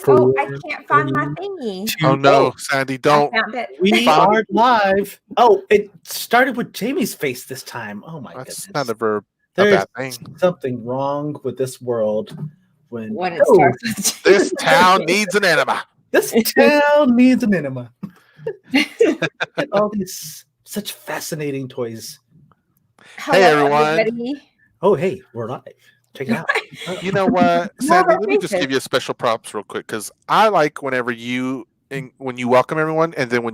Oh, I can't find my thingy. Oh no, Sandy, don't. I found it. We are live. Oh, it started with Jamie's face this time. Oh my That's goodness. not a There's bad thing. something wrong with this world when it starts with This town needs an enema. This town needs an enema. And all these such fascinating toys. Hello, Hey, everyone. everybody. Oh, hey, we're live. Check it out. You know what, Sandy? Let me just give you a special props real quick because I like whenever when you welcome everyone and then when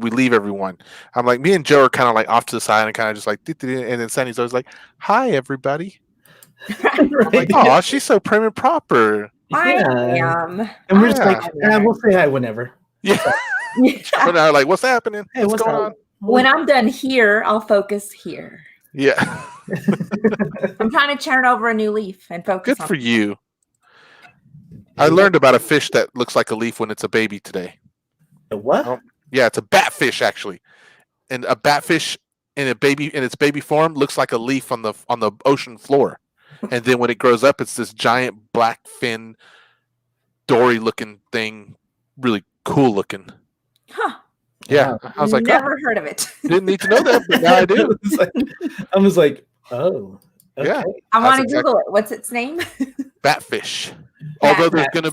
we leave everyone. I'm like, me and Joe are kind of like off to the side and kind of just like, and then Sandy's always like, "Hi, everybody." I'm like, oh, she's so prim and proper. I am. And we're just like, we'll say hi whenever. Yeah. But now, like, what's happening? Hey, what's going on? When I'm done here, I'll focus here. Yeah. I'm trying to turn over a new leaf and focus. Good for you. I learned about a fish that looks like a leaf when it's a baby today. A what? Oh, yeah, it's a batfish actually, and a batfish in its baby form looks like a leaf on the ocean floor, and then when it grows up, it's this giant black fin, dory looking thing, really cool looking. Huh. Yeah, I was like, never heard of it. Didn't need to know that, but now I do. I was like, oh, okay. Yeah. I want to Google it. What's its name? Batfish. Although there's gonna,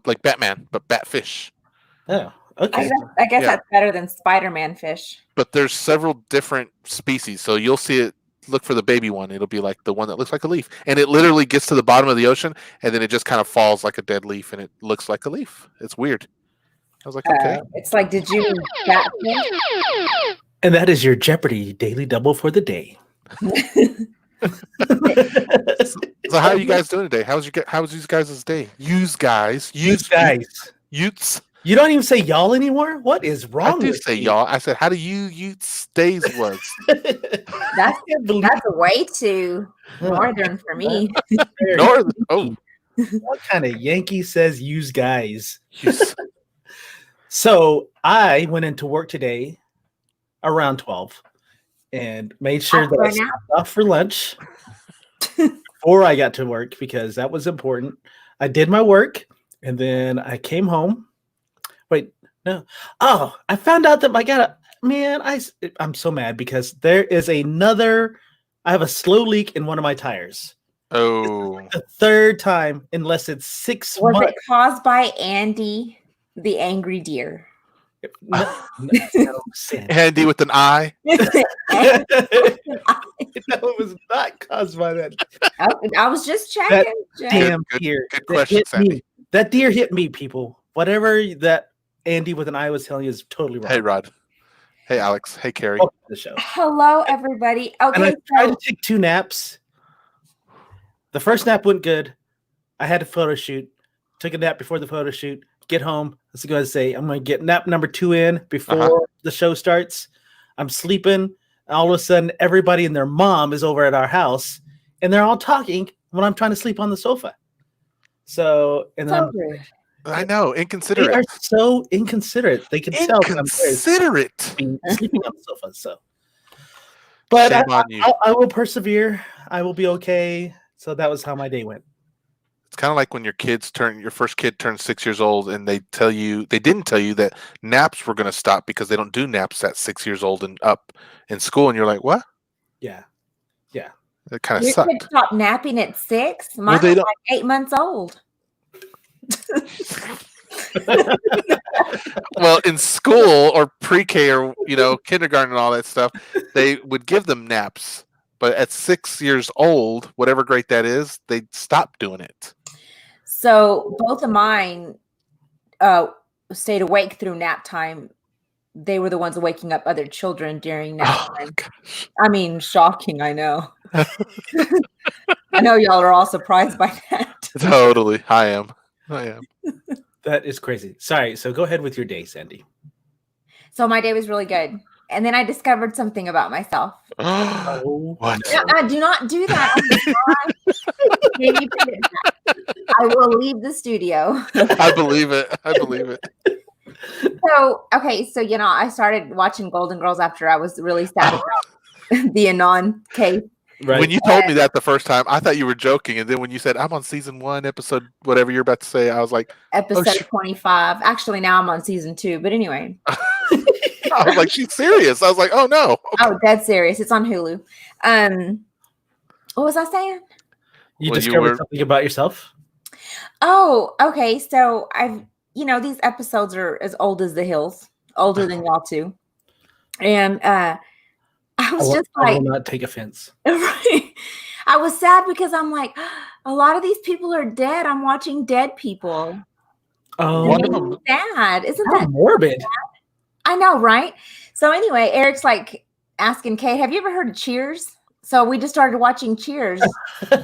like Batman, but batfish. Oh, okay. I guess that's better than Spider-Man fish. But there's several different species, so you'll see it. Look for the baby one. It'll be like the one that looks like a leaf, and it literally gets to the bottom of the ocean, and then it just kind of falls like a dead leaf, and it looks like a leaf. It's weird. I was like, okay. It's like, did you Batman? And that is your Jeopardy daily double for the day. So how are you guys doing today? How's you guys' day? Use guys. Utes. You don't even say y'all anymore? What is wrong I do with say you? y'all. I said, how do you Utes days was? That's way too northern for me. Northern. Oh. What kind of Yankee says use guys? So I went into work today around 12 and made sure that I stopped for lunch before I got to work because that was important. I did my work and then I came home. Wait, no. Oh, I found out that I'm so mad because there is I have a slow leak in one of my tires. Oh. The third time in less than 6 months. Was it caused by Andy, the angry deer? No, Andy with an eye. No, it was not caused by that. I was just checking. Damn deer. Good question, Sandy. That deer hit me, people. Whatever that Andy with an eye was telling you is totally wrong. Hey, Rod. Hey, Alex. Hey, Carrie. Welcome to the show. Hello, everybody. Okay, and I tried to take 2 naps. The first nap went good. I had a photo shoot. Took a nap before the photo shoot. Get home. Let's go ahead and say I'm going to get nap number 2 in before the show starts. I'm sleeping. All of a sudden, everybody and their mom is over at our house, and they're all talking when I'm trying to sleep on the sofa. So, and then I know, inconsiderate. They are so inconsiderate. They can tell that I'm inconsiderate sleeping on the sofa. So, but I will persevere. I will be okay. So that was how my day went. It's kind of like when your first kid turns 6 years old, and they didn't tell you that naps were going to stop because they don't do naps at 6 years old and up in school, and you're like, what? Yeah. It kind of your sucked. kid stopped napping at 6. Mine was like 8 months old. Well, in school or pre-K or kindergarten and all that stuff, they would give them naps. But at 6 years old, whatever grade that is, they stopped doing it. So both of mine stayed awake through nap time. They were the ones waking up other children during nap time. Gosh. I mean, shocking, I know. I know y'all are all surprised by that. Totally. I am. That is crazy. Sorry. So go ahead with your day, Sandy. So my day was really good. And then I discovered something about myself. What? No, do not do that. I will leave the studio. I believe it. So I started watching Golden Girls after I was really sad about the Anon case. Right. When you told me that the first time, I thought you were joking, and then when you said I'm on season 1, episode whatever you're about to say, I was like, episode 25. Actually, now I'm on season 2. But anyway, I was like, she's serious. I was like, oh no. Okay. Oh, dead serious. It's on Hulu. What was I saying? You discovered something about yourself? Oh, okay. So these episodes are as old as the hills, older than y'all too. And I will not take offense. Right. I was sad because I'm like, a lot of these people are dead. I'm watching dead people. Oh, sad. Isn't that morbid? Sad? I know, right? So anyway, Eric's like asking Kate, have you ever heard of Cheers? So we just started watching Cheers. and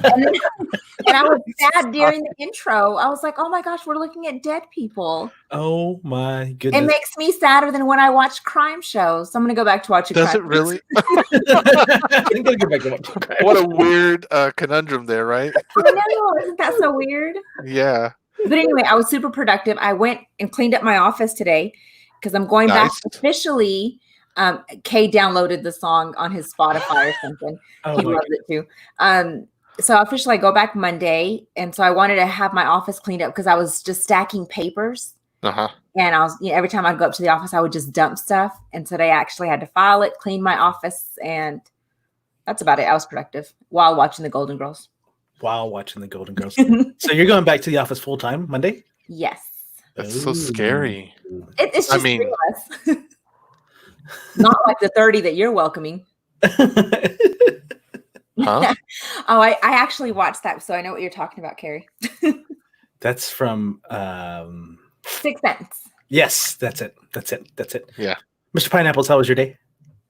I was sad during the intro. I was like, oh my gosh, we're looking at dead people. Oh my goodness. It makes me sadder than when I watch crime shows. So I'm going to go back to watching Does crime it really? I'm gonna go back to watching crime. What a weird conundrum there, right? I know. Isn't that so weird? Yeah. But anyway, I was super productive. I went and cleaned up my office today because I'm going back officially. Kay downloaded the song on his Spotify or something. He loves it too. So officially I go back Monday. And so I wanted to have my office cleaned up because I was just stacking papers. Uh-huh. And I was, every time I'd go up to the office, I would just dump stuff. And today I actually had to file it, clean my office. And that's about it. I was productive while watching the Golden Girls. So you're going back to the office full time Monday? Yes. That's so scary. It's just not like the 30 that you're welcoming. Huh? Oh, I actually watched that, so I know what you're talking about, Carrie. That's from Sixth Sense. Yes, that's it. Yeah. Mr. Pineapples, how was your day?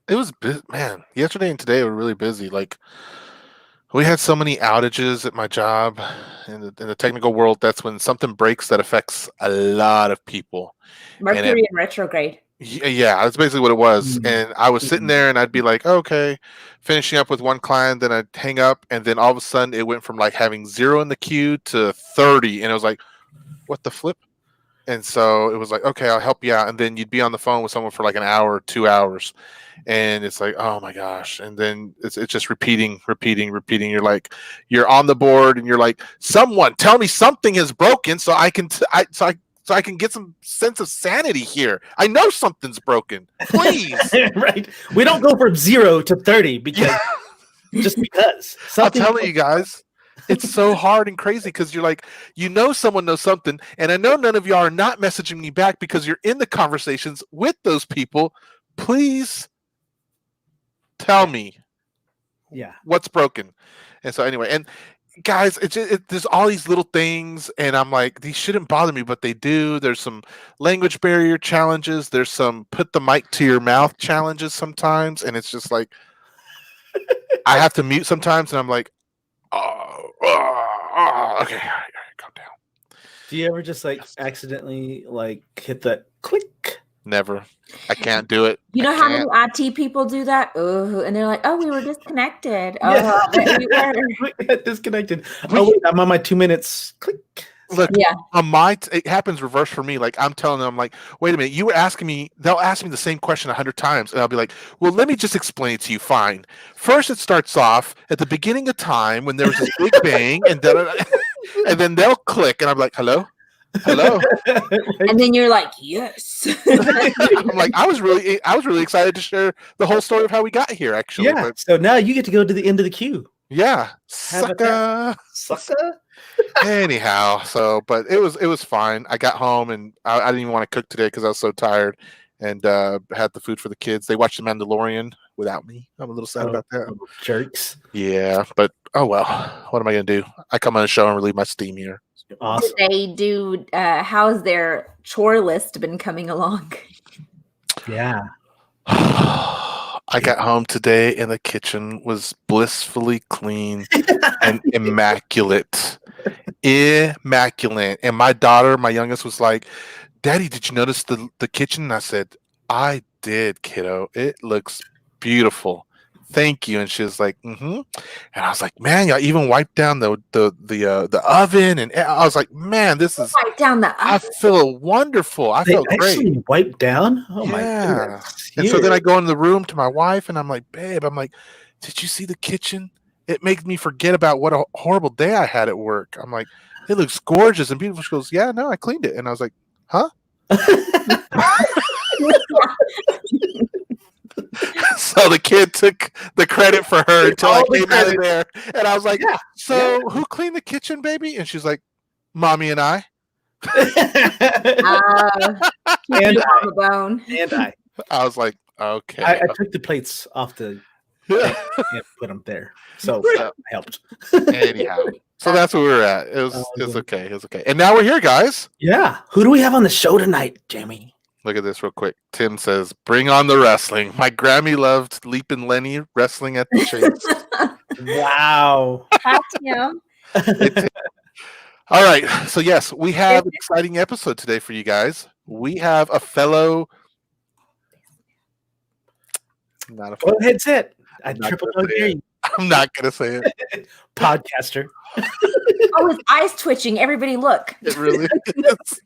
It was man. Yesterday and today were really busy. Like, we had so many outages at my job. In the technical world, that's when something breaks that affects a lot of people. Mercury in retrograde. Yeah, that's basically what it was. And I was sitting there and I'd be like, okay, finishing up with one client, then I'd hang up, and then all of a sudden it went from like having 0 in the queue to 30, and it was like, what the flip? And so it was like, okay, I'll help you out. And then you'd be on the phone with someone for like an hour, 2 hours. And it's like, oh my gosh. And then it's just repeating. You're like, you're on the board and you're like, someone tell me something is broken so I can get some sense of sanity here. I know something's broken. Please. Right. We don't go from 0 to 30 because just because. I'm telling you guys, it's so hard and crazy because you're like, someone knows something, and I know none of y'all are not messaging me back because you're in the conversations with those people. Please tell me what's broken. And so anyway, and guys, there's all these little things, and I'm like, these shouldn't bother me, but they do. There's some language barrier challenges. There's some put the mic to your mouth challenges sometimes, and it's just like, I have to mute sometimes, and I'm like, okay, all right, calm down. Do you ever just like accidentally like hit that click? Never. I can't do it. You know how many IT people do that? Oh, and they're like, "Oh, we were disconnected." We got disconnected. Oh wait, I'm on my 2 minutes. Click. Look, it happens reverse for me. Like, I'm telling them, I'm like, wait a minute, you were asking me, they'll ask me the same question 100 times, and I'll be like, well, let me just explain it to you. Fine. First, it starts off at the beginning of time when there was this big bang, and then they'll click, and I'm like, hello? And then you're like, yes. I'm like, I was really excited to share the whole story of how we got here, actually. Yeah. So now you get to go to the end of the queue. Yeah. Sucker. Anyhow, but it was fine. I got home and I didn't even want to cook today because I was so tired, and had the food for the kids. They watched The Mandalorian without me. I'm a little sad about that. Jerks. Yeah, but oh well. What am I gonna do? I come on the show and relieve my steam here. Awesome. They do. How's their chore list been coming along? Yeah. I got home today and the kitchen was blissfully clean and immaculate. Immaculate. And my daughter, my youngest, was like, Daddy, did you notice the kitchen? And I said, I did, kiddo. It looks beautiful. Thank you. And she was like, mm-hmm. And I was like, man, y'all even wiped down the oven. And I was like, man, this is wipe down the oven. I feel wonderful. I felt great. Wiped down? Oh my goodness. And so then I go in the room to my wife and I'm like, babe, did you see the kitchen? it makes me forget about what a horrible day I had at work. I'm like, it looks gorgeous and beautiful. She goes, yeah, no, I cleaned it. And I was like, huh? So the kid took the credit for her until I came out of there. And I was like, who cleaned the kitchen, baby? And she's like, Mommy and I. And I was like, okay. I took the plates off the and put them there. So that helped. Anyhow. So that's where we were at. It was okay. It was okay. And now we're here, guys. Yeah. Who do we have on the show tonight, Jamie? Look at this real quick. Tim says, bring on the wrestling. My Grammy loved Leapin' Lenny wrestling at the Chase. Wow. All right. So, yes, we have an exciting episode today for you guys. We have a fellow. Go ahead, say it. I triple don't hear you. I'm not going to say it. Podcaster. Oh, his eyes twitching. Everybody look. It really is.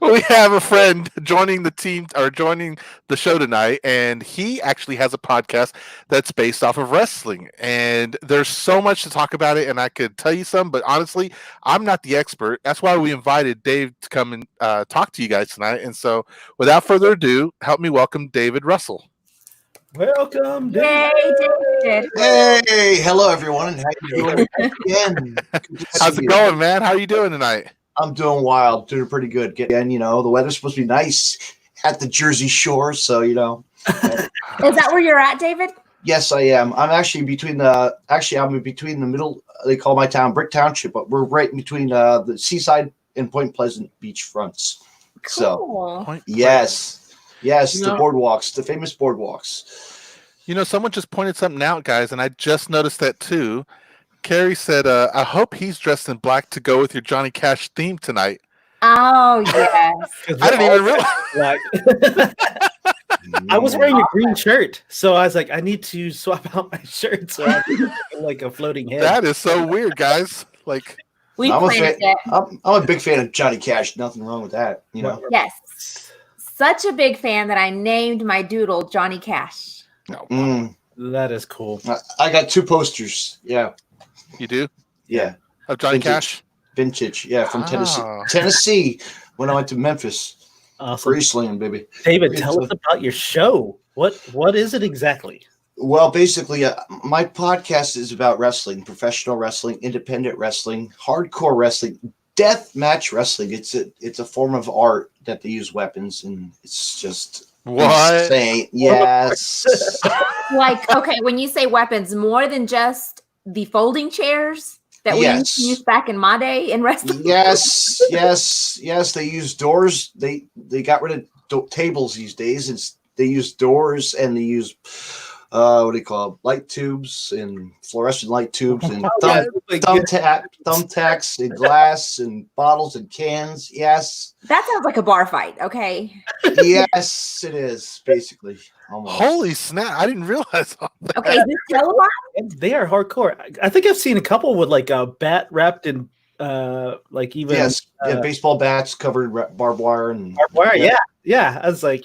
We have a friend joining the team or joining the show tonight, and he actually has a podcast that's based off of wrestling. And there's so much to talk about it, and I could tell you some, but honestly, I'm not the expert. That's why we invited Dave to come and talk to you guys tonight. And so, without further ado, help me welcome David Russell. Welcome, David. David. Hey, hello everyone. How you doing again? How's it going, man? How are you doing tonight? I'm doing wild, doing pretty good. Again, the weather's supposed to be nice at the Jersey Shore, so Is that where you're at, David? Yes, I am. I'm actually between the middle. They call my town Brick Township, but we're right between the Seaside and Point Pleasant beach fronts. Cool. So, yes, the boardwalks, the famous boardwalks. Someone just pointed something out, guys, and I just noticed that too. Carrie said, I hope he's dressed in black to go with your Johnny Cash theme tonight. Oh, yes. I didn't even realize. I was wearing a green shirt, so I was like, I need to swap out my shirt so I can like a floating head. That is so weird, guys. Like, I'm a big fan of Johnny Cash. Nothing wrong with that, Yes. Such a big fan that I named my doodle Johnny Cash. That is cool. I got 2 posters. Yeah. You do? Yeah. Of Johnny Cash? Vintage. Yeah, from Tennessee, when I went to Memphis. Awesome. Graceland, baby. David, tell us about your show. What is it exactly? Well, basically, my podcast is about wrestling, professional wrestling, independent wrestling, hardcore wrestling, deathmatch wrestling. It's a form of art that they use weapons, and it's just insane. Yes. Okay, when you say weapons, more than just the folding chairs that we used to use back in my day in wrestling. Yes. They use doors. They got rid of tables these days, and they use doors, and they use what do you call it? Light tubes and fluorescent light tubes and thumbtacks and glass and bottles and cans. Yes. That sounds like a bar fight. Okay. Yes, it is basically. Almost. Holy snap! I didn't realize all that. Okay, is this televised? They are hardcore. I think I've seen a couple with like a bat wrapped in like even baseball bats covered barbed wire and barbed wire. Yeah. I was like,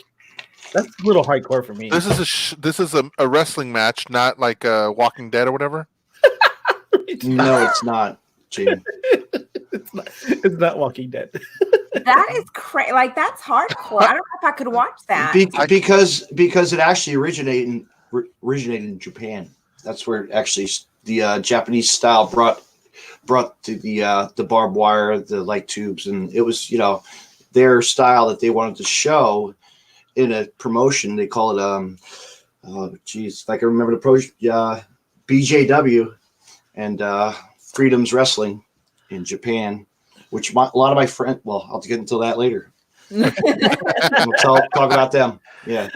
that's a little hardcore for me. This is a wrestling match, not like Walking Dead or whatever. No, it's not, Jamie. It's not Walking Dead. That is crazy. Like, that's hardcore. I don't know if I could watch that. Because it actually originated in Japan. That's where actually the Japanese style brought to the barbed wire, the light tubes, and it was their style that they wanted to show in a promotion. They call it if I can remember the pro BJW and Freedom's Wrestling in Japan, which a lot of my friends. Well, I'll get into that later. We'll talk about them. Yeah.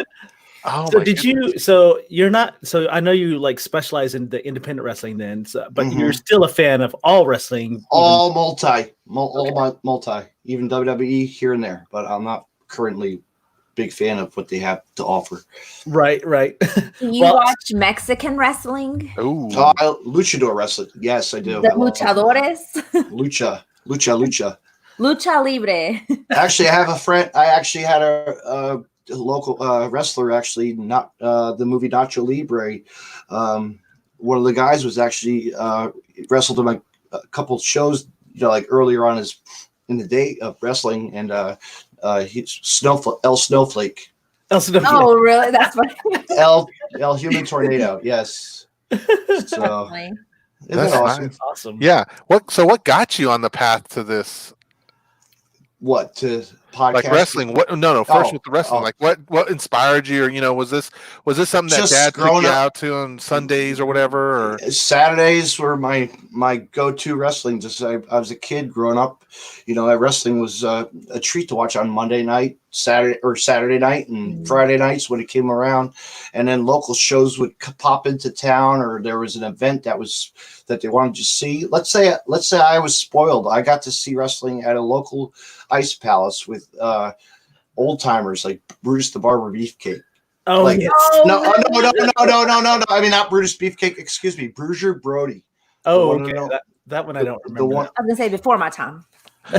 Oh, so did you? So you're not. So I know you like specialize in the independent wrestling, then. So, but you're still a fan of all wrestling, all multi, even WWE here and there. But I'm not currently big fan of what they have to offer. Right. Do you watch Mexican wrestling? Oh, luchador wrestling. Yes, I do. The luchadores. Lucha libre. Actually, I have a friend. I actually had a local wrestler. Actually, not the movie Nacho Libre. one of the guys was actually wrestled him a couple of shows, like earlier on in the day of wrestling, and he's El Snowflake. Oh, really? That's funny. El Human Tornado. Yes. So that's awesome. Awesome. Yeah. What got you on the path to this? What, to podcast? Like wrestling? What? No. First with the wrestling. Like what inspired you? Or was this something that Just Dad took you growing up. out to on Sundays or whatever? Or Saturdays were my go-to wrestling. Just I was a kid growing up. Wrestling was a treat to watch on Monday night, Saturday night, and Friday nights when it came around. And then local shows would pop into town, or there was an event that they wanted to see. Let's say I was spoiled. I got to see wrestling at a local ice palace with old timers like Brutus the Barber Beefcake. Oh, like, yes. No. I mean, not Brutus Beefcake. Excuse me, Bruiser Brody. Oh, okay. That one I don't remember. I was gonna say before my time.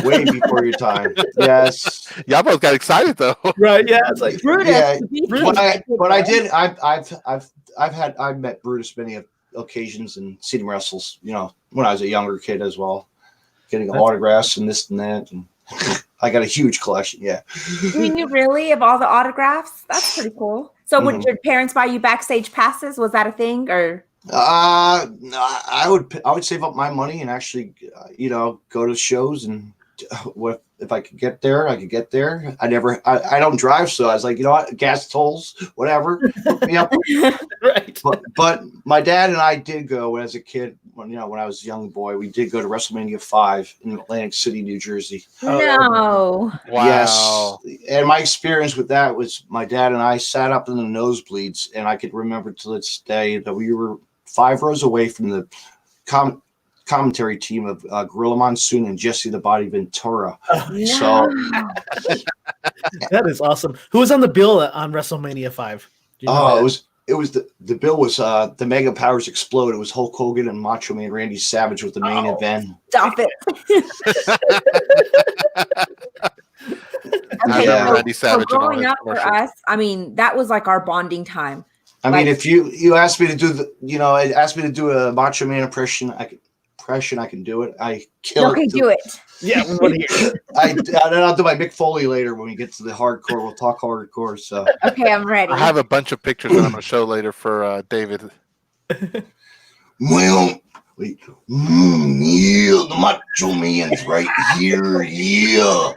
Way before your time. Yes. y'all both got excited though. Right? Yeah. It's like Brutus. Yeah. Brutus. But I did. I've met Brutus many occasions and seen him wrestles. When I was a younger kid as well, getting autographs and this and that. And I got a huge collection. Yeah. Do you really, of all the autographs? That's pretty cool. So would your parents buy you backstage passes? Was that a thing, or? I would save up my money and actually, go to shows, and if I could get there, I could get there. I don't drive, so I was like, gas tolls, whatever. right. But my dad and I did go as a kid. When I was a young boy, we did go to WrestleMania 5 in Atlantic City, New Jersey. No. Wow. Yes. And my experience with that was my dad and I sat up in the nosebleeds, and I could remember to this day that we were 5 rows away from the commentary team of Gorilla Monsoon and Jesse the Body Ventura. No. So that is awesome. Who was on the bill on WrestleMania 5? it was the bill was the Mega Powers Explode. It was Hulk Hogan and Macho Man Randy Savage with the main event. Stop it. Randy Savage so growing up for us, I mean, that was like our bonding time. I mean, if you asked me to do asked me to do a Macho Man impression, I can do it. I kill it. Okay, do it. Yeah, we want to hear it. I'll do my Mick Foley later when we get to the hardcore. We'll talk hardcore. So okay, I'm ready. I have a bunch of pictures that I'm going to show later for David. Well, wait. Yeah, the Macho Man's right here. Yeah,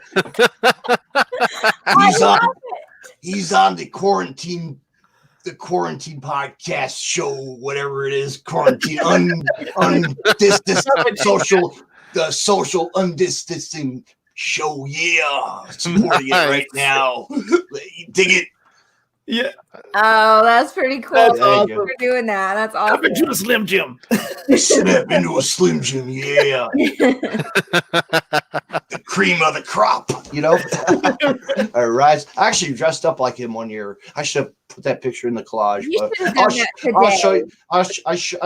he's on the quarantine podcast show, whatever it is, quarantine social undistancing show. Yeah, supporting it right now. Dig it. Yeah. Oh, that's pretty cool. That's Thank you for doing that. That's awesome. Step into a Slim Jim. Step into a Slim Jim. Yeah. The cream of the crop. All right. I actually dressed up like him one year. I should have put that picture in the collage. You But should have done that today. I'll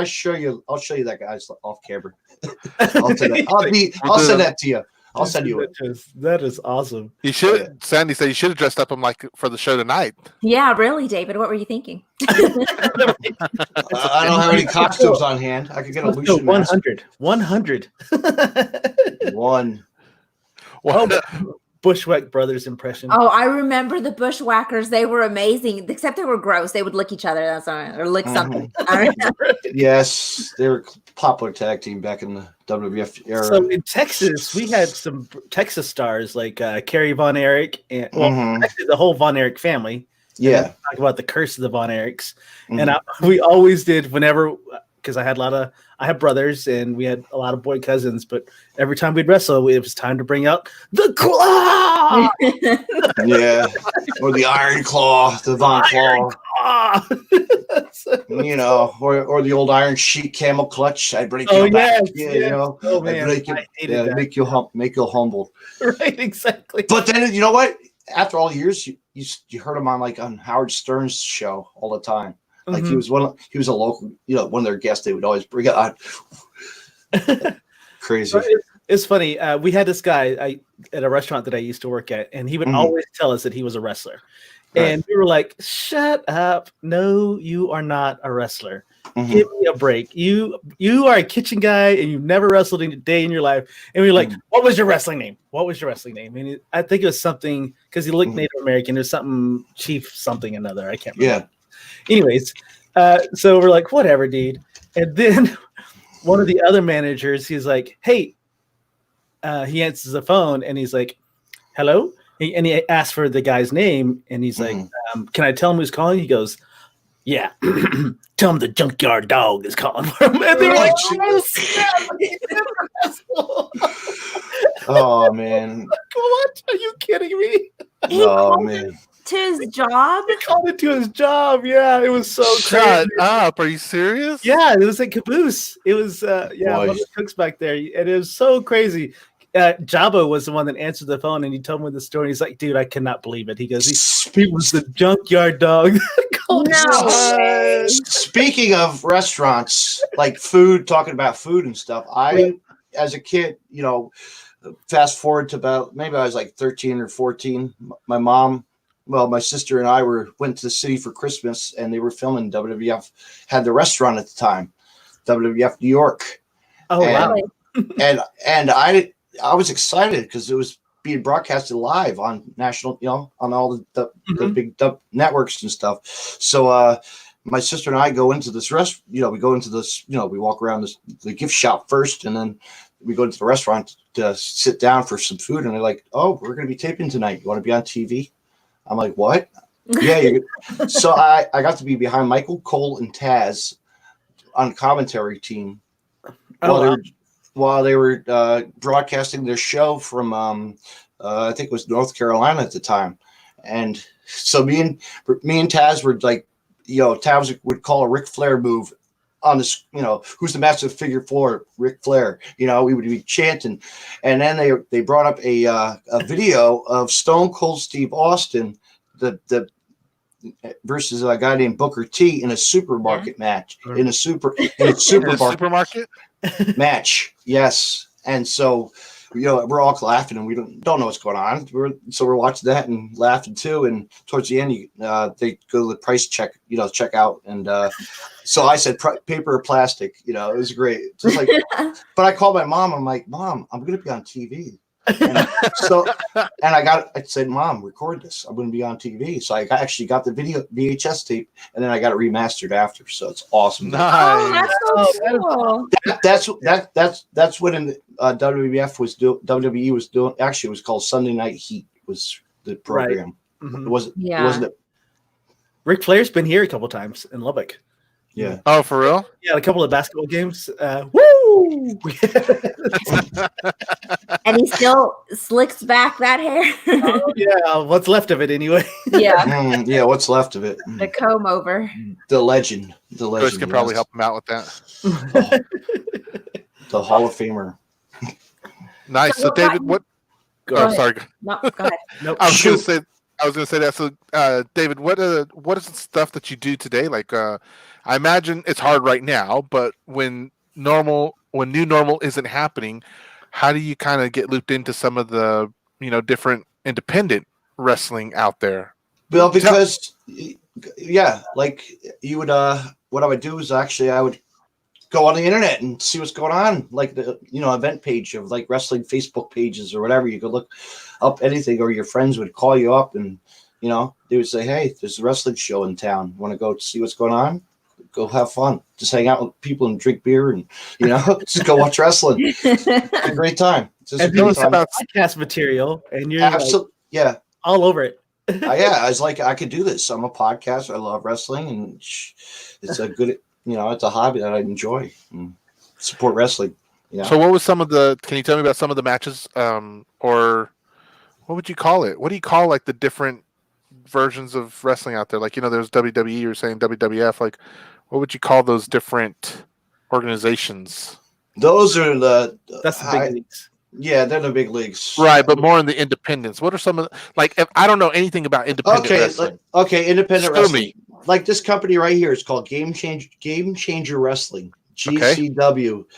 show you. I'll show you that, guys, off camera. I'll send that to you. I'll send you it. That is awesome. You should. Sandy said you should have dressed up him like for the show tonight. Yeah, really, David. What were you thinking? I don't have any costumes on hand. I could get a Lucian 100. 100. One. Bushwhack Brothers impression. Oh, I remember the Bushwhackers. They were amazing, except they were gross. They would lick each other. That's all right. Or lick something. Yes, they were a popular tag team back in the WWF era. So in Texas, we had some Texas stars like Kerry Von Erich and actually the whole Von Erich family. Yeah, talk about the curse of the Von Erichs, and we always did whenever, because I had brothers and we had a lot of boy cousins, but every time we'd wrestle, it was time to bring out the claw. Yeah, or the Iron Claw, the Von Claw. Or the old Iron Sheik Camel Clutch. I'd break your back. Yes. Oh man, make you humbled. Right, exactly. But then you know what? After all the years, you heard him on Howard Stern's show all the time. Like he was a local, one of their guests. They would always bring out. Crazy. It's funny. We had this guy at a restaurant that I used to work at, and he would always tell us that he was a wrestler. Right. And we were like, "Shut up! No, you are not a wrestler." Give me a break. You are a kitchen guy and you've never wrestled in a day in your life. And we're like, what was your wrestling name? What was your wrestling name? And I think it was something because he looked Native American. There's something Chief something another. I can't remember. Yeah. Anyways, so we're like, whatever, dude. And then one of the other managers, he's like, hey, he answers the phone and he's like, hello. And he asked for the guy's name. And he's like, can I tell him who's calling? He goes, yeah, tell him the junkyard dog is calling for him. And they were like, oh, man. What? Are you kidding me? Oh, man. To his job? He called it to his job. Yeah, it was so Shut crazy. up. Are you serious? Yeah, it was like Caboose. It was, one of the cooks back there. And it was so crazy. Jabba was the one that answered the phone and he told me the story. He's like, dude, I cannot believe it. He goes, he was the junkyard dog. No. Speaking of restaurants, like food, talking about food and stuff, as a kid, fast forward to about, maybe I was like 13 or 14, my sister and I went to the city for Christmas and they were filming WWF, had the restaurant at the time, WWF New York. Oh, wow. And I was excited because it was being broadcasted live on national, on all the big networks and stuff. So my sister and I go into this we go into this, we walk around the gift shop first, and then we go into the restaurant to sit down for some food. And they're like, "Oh, we're going to be taping tonight. You want to be on TV?" I'm like, "What?" Yeah. So I got to be behind Michael Cole and Taz on the commentary team. While they were broadcasting their show from, I think it was North Carolina at the time. And so me and Taz were like, Taz would call a Ric Flair move on this, who's the master figure four, Ric Flair. We would be chanting. And then they brought up a video of Stone Cold Steve Austin, the versus a guy named Booker T in a supermarket match, in a supermarket match. Yes. And so, we're all laughing and we don't know what's going on. We're watching that and laughing too. And towards the end, they go to the price check out. And so I said, paper or plastic, it was great. Just like, but I called my mom. I'm like, Mom, I'm going to be on TV. And I said, Mom, record this. I'm going to be on TV. So I actually got the video VHS tape, and then I got it remastered after. So it's awesome. Nice. Oh, that's so cool. That's what in WWE was doing. Actually, it was called Sunday Night Heat. Was the program? Right. Mm-hmm. Wasn't it? Ric Flair's been here a couple times in Lubbock. Yeah. Oh, for real? Yeah, a couple of basketball games. Woo! And he still slicks back that hair. Oh, yeah, what's left of it anyway. Yeah. Yeah, what's left of it. The comb over. The legend. Chris can probably help him out with that. The Hall of Famer. Nice. So David, what? Sorry. No, go ahead. Nope. I was going to say that. So, David, what is the stuff that you do today? Like, I imagine it's hard right now, but when new normal isn't happening, how do you kind of get looped into some of the, different independent wrestling out there? Well, because, like you would, what I would do is actually I would go on the internet and see what's going on, like the, event page of like wrestling Facebook pages or whatever. You could look up anything, or your friends would call you up and, they would say, hey, there's a wrestling show in town. Want to go see what's going on? Go have fun. Just hang out with people and drink beer and, just go watch wrestling. It's a great time. It's just and a great time. About podcast material, and you're all over it. I was like, I could do this. I'm a podcaster. I love wrestling, and it's a good, it's a hobby that I enjoy and support wrestling. So what was can you tell me about some of the matches, or what would you call it? What do you call like the different versions of wrestling out there? Like, there's WWE, you're saying WWF, like what would you call those different organizations? Those are that's the big leagues. Yeah, they're the big leagues. Right, but more in the independents. What are some of if I don't know anything about independent wrestling. Independent wrestling. Like this company right here is called Game Changer Wrestling, GCW. Okay.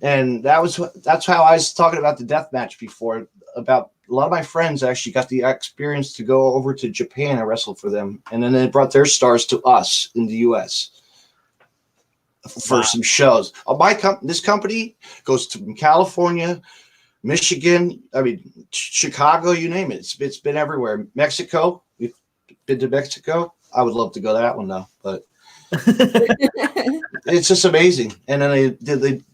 And that's how I was talking about the deathmatch before. About a lot of my friends actually got the experience to go over to Japan and wrestle for them, and then they brought their stars to us in the U.S. for some shows. This company goes to California, Michigan, Chicago, you name it. It's been everywhere. Mexico, we've been to Mexico. I would love to go to that one though, but it's just amazing. And then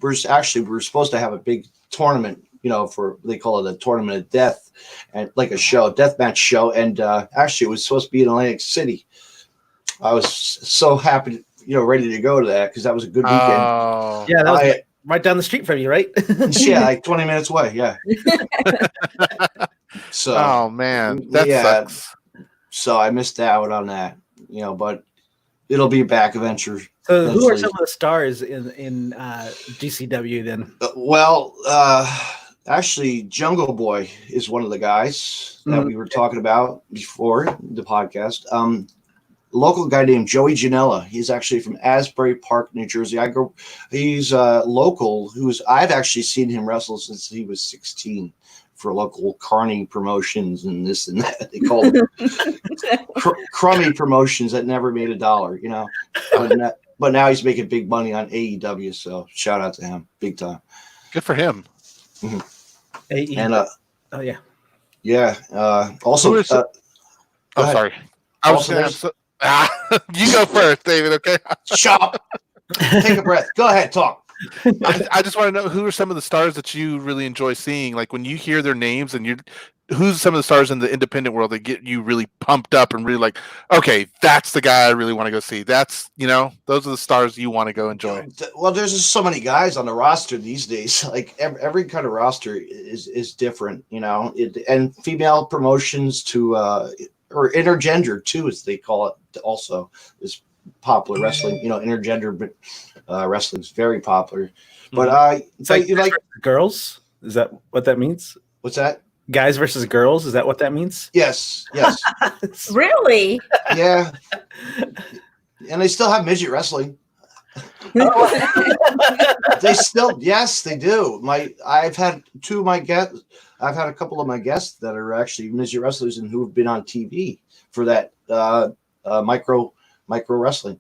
we're supposed to have a big tournament, they call it a tournament of death, and like a show, deathmatch show. And actually, it was supposed to be in Atlantic City. I was so happy, ready to go to that because that was a good weekend. Yeah, that was right down the street from you, right? Yeah, like 20 minutes away. Yeah. So. Oh man, that sucks. So I missed out on that, but it'll be back eventually. So who are some of the stars in GCW then? Actually, Jungle Boy is one of the guys that we were talking about before the podcast. Local guy named Joey Janella. He's actually from Asbury Park, New Jersey. He's local. I've actually seen him wrestle since he was 16 for local Carney promotions and this and that. They call it crummy promotions that never made $1, But now he's making big money on AEW. So shout out to him, big time. Good for him. Mm-hmm. And yeah. Also, sorry. I was going to. You go first, David. Okay. Shut up. Take a breath. Go ahead. Talk. I just want to know who are some of the stars that you really enjoy seeing. Like when you hear their names, and who's some of the stars in the independent world that get you really pumped up and really like, okay, that's the guy I really want to go see. That's those are the stars you want to go enjoy. Well, there's just so many guys on the roster these days. Like every kind of roster is different, and female promotions to or intergender too, as they call it. Also, is popular wrestling. Intergender wrestling is very popular. But you like girls? Is that what that means? What's that? Guys versus girls? Is that what that means? Yes. Really? Yeah. And they still have midget wrestling. They still, yes, they do. I've had a couple of my guests that are actually midget wrestlers and who have been on TV for that micro wrestling.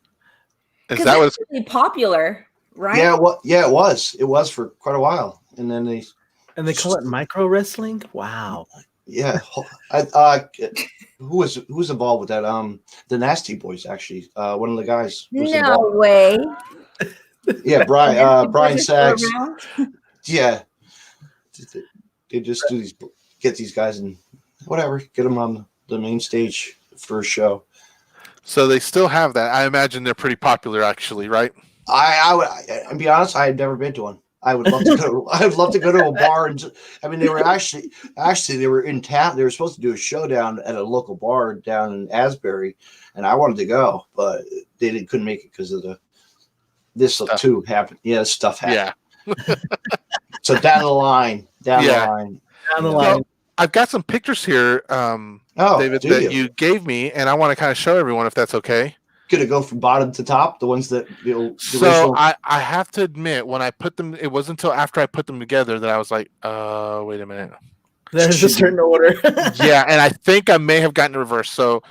Is that what's really popular, right? Yeah, it was. It was for quite a while, and then they call it micro wrestling. Wow. Yeah. Who's involved with that? The Nasty Boys, actually. One of the guys. No way. Yeah, Brian Sachs. Yeah. They just get these guys and whatever, get them on the main stage for a show. So they still have that. I imagine they're pretty popular, actually, right? I'd be honest, I had never been to one. I would love to go. I would love to go to a bar and. They were actually they were in town. They were supposed to do a showdown at a local bar down in Asbury, and I wanted to go, but they couldn't make it because of this stuff too happened. Yeah, stuff happened. Yeah. So down the line. Well, I've got some pictures here, David, that you gave me, and I want to kind of show everyone if that's okay. Gonna go from bottom to top, the ones that So I have to admit, when I put them, it wasn't until after I put them together that I was like, wait a minute. There's a certain order. Yeah, and I think I may have gotten reversed. So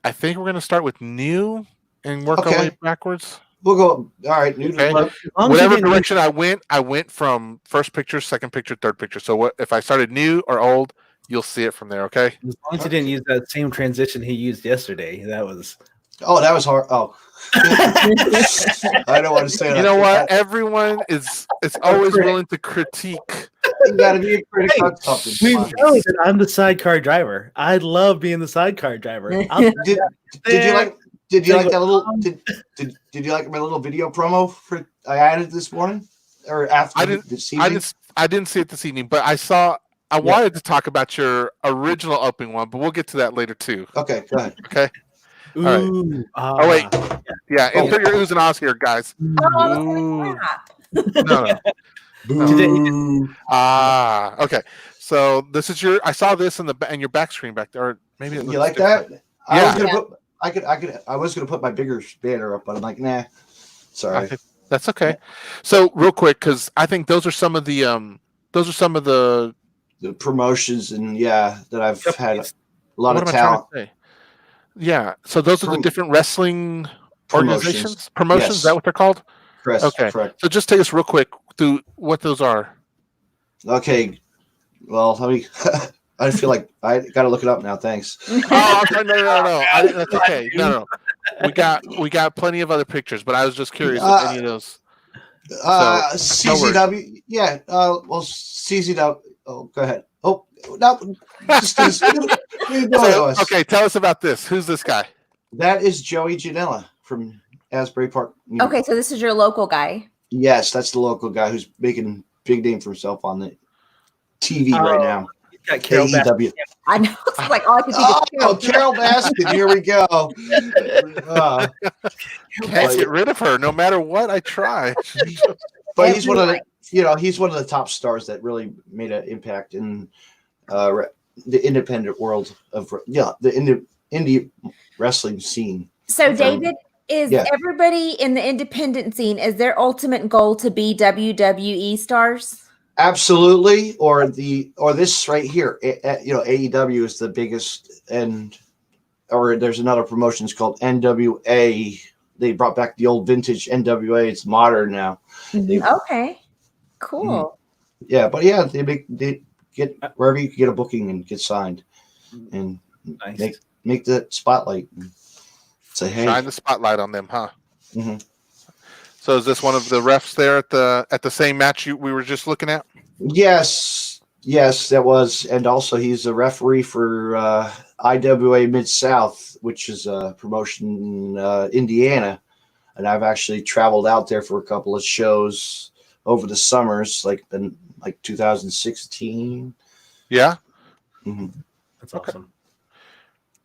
I think we're gonna start with new and work our way backwards. We'll go. All right. Okay. Whatever direction I went from first picture, second picture, third picture. So what if I started new or old? You'll see it from there. Okay. As long as you didn't use that same transition he used yesterday, that was. Oh, that was hard. Oh, I don't want to say that. You know what? Everyone is always willing to critique. You got to be a critic on something. We know that I'm the sidecar driver. I love being the sidecar driver. Did you like? Did you like that little? Did you like my little video promo I added this morning or after this evening? I didn't see it this evening, but I wanted to talk about your original opening one, but we'll get to that later too. Okay, go ahead. Okay. Ooh, right. Oh wait, yeah. Insert your oohs and ahs here, guys. Oh, No. Okay. So this is I saw this in your back screen back there. Or maybe you like different. that? Yeah. I was gonna put my bigger banner up, but I'm like, nah. Sorry. That's okay. So real quick, because I think those are some of the promotions and that I've had a lot of talent. Yeah. So those are the different wrestling organizations. Promotions, yes. Is that what they're called? Correct. So just take us real quick through what those are. Okay. Well, let me. I feel like I got to look it up now. Thanks. No. That's okay. No. We got plenty of other pictures, but I was just curious if any of those. CZW. Yeah. Well, CZW. Oh, go ahead. Oh, no. Okay, tell us about this. Who's this guy? That is Joey Janella from Asbury Park. Okay, so this is your local guy. Yes, that's the local guy who's making big name for himself on the TV right now. Got Carol AEW. I know. It's like all I could think of. Carol Baskin. Here we go. Can't get rid of her, no matter what I try. But he's one of the top stars that really made an impact in the independent world of the indie wrestling scene. So, David, is everybody in the independent scene, is their ultimate goal to be WWE stars? Absolutely, or this right here. AEW is the biggest, or there's another promotion called NWA. They brought back the old vintage NWA. It's modern now. Okay, cool. Yeah, but yeah, they get wherever you can get a booking and get signed, and make the spotlight. And say, hey, shine the spotlight on them, huh? Mm-hmm. So is this one of the refs there at the same match we were just looking at? Yes, that was, and also he's a referee for IWA Mid-South, which is a promotion in Indiana, and I've actually traveled out there for a couple of shows over the summers, like 2016. Yeah, that's awesome.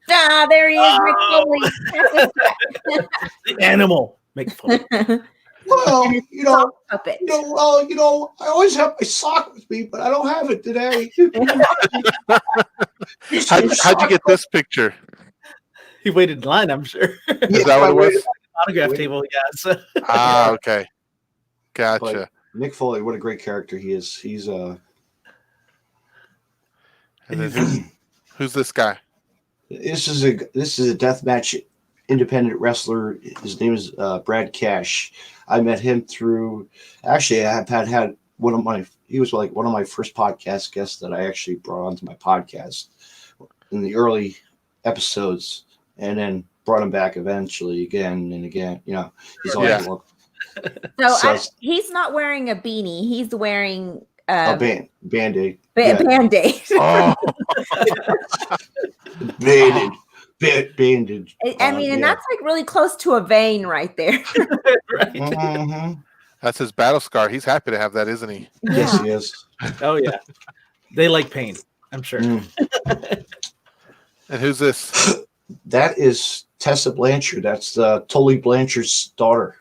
There he is, Mick Foley. The animal, Mick Foley. Well, I always have my sock with me, but I don't have it today. How'd you get this picture? He waited in line, I'm sure. Is that what it was? Autograph table, yes. Okay. Gotcha. But Mick Foley, what a great character he is. He's And then who's this guy? This is a deathmatch independent wrestler. His name is Brad Cash. I met him through. Actually, I have had one of my. He was like one of my first podcast guests that I actually brought onto my podcast in the early episodes, and then brought him back eventually again and again. He's always So he's not wearing a beanie. He's wearing a Band-Aid. Band-Aid. Oh. Bandage. I mean, and that's like really close to a vein right there. Right. Mm-hmm. That's his battle scar. He's happy to have that, isn't he? Yeah. Yes, he is. Oh yeah, they like pain, I'm sure. And who's this? That is Tessa Blanchard. That's Tully Blanchard's daughter.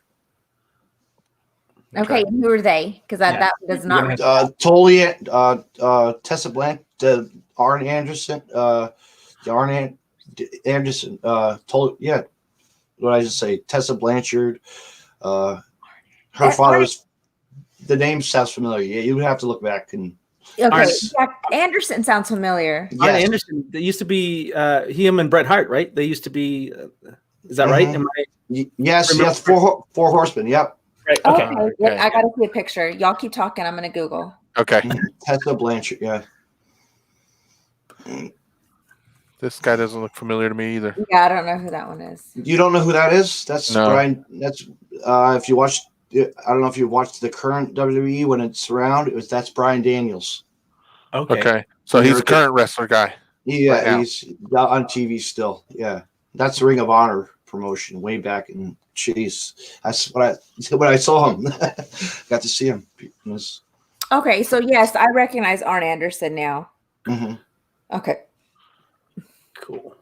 Okay, who are they? Because that does not. Tully, Tessa Blanchard, Arn Anderson, Anderson, what did I just say? Tessa Blanchard. Her father was. The name sounds familiar. Yeah, you would have to look back and. Okay, Anderson sounds familiar. Yes. Arn Anderson. They used to be him and Bret Hart, right? They used to be. Is that right? Yes. Four Horsemen. Yep. Right. Okay. Yeah, I got to see a picture. Y'all keep talking. I'm going to Google. Okay. Tessa Blanchard. Yeah. This guy doesn't look familiar to me either. Yeah, I don't know who that one is. You don't know who that is? That's no. Brian. That's if you watched. I don't know if you watched the current WWE when it's around. That's Bryan Daniels. Okay. So he's a current wrestler guy. Yeah, right he's on TV still. Yeah, that's Ring of Honor promotion way back in. Jeez, that's when I saw him. Got to see him. Okay, so yes, I recognize Arn Anderson now. Mm-hmm. Okay. Cool.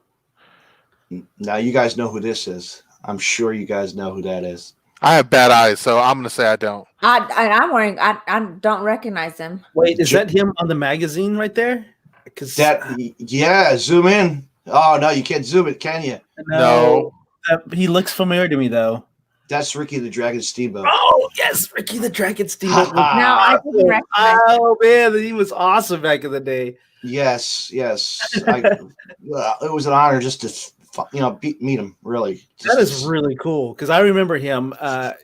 Now you guys know who this is. I'm sure you guys know who that is. I have bad eyes, so I'm going to say I don't. I don't recognize him. Wait, is that him on the magazine right there? Because zoom in. Oh no, you can't zoom it, can you? No. He looks familiar to me though. That's Ricky the Dragon Steamboat. Oh yes, Ricky the Dragon Steamboat. Now I didn't recognize. Oh man, he was awesome back in the day. Yes. It was an honor just to meet him. Really, that is really cool because I remember him. I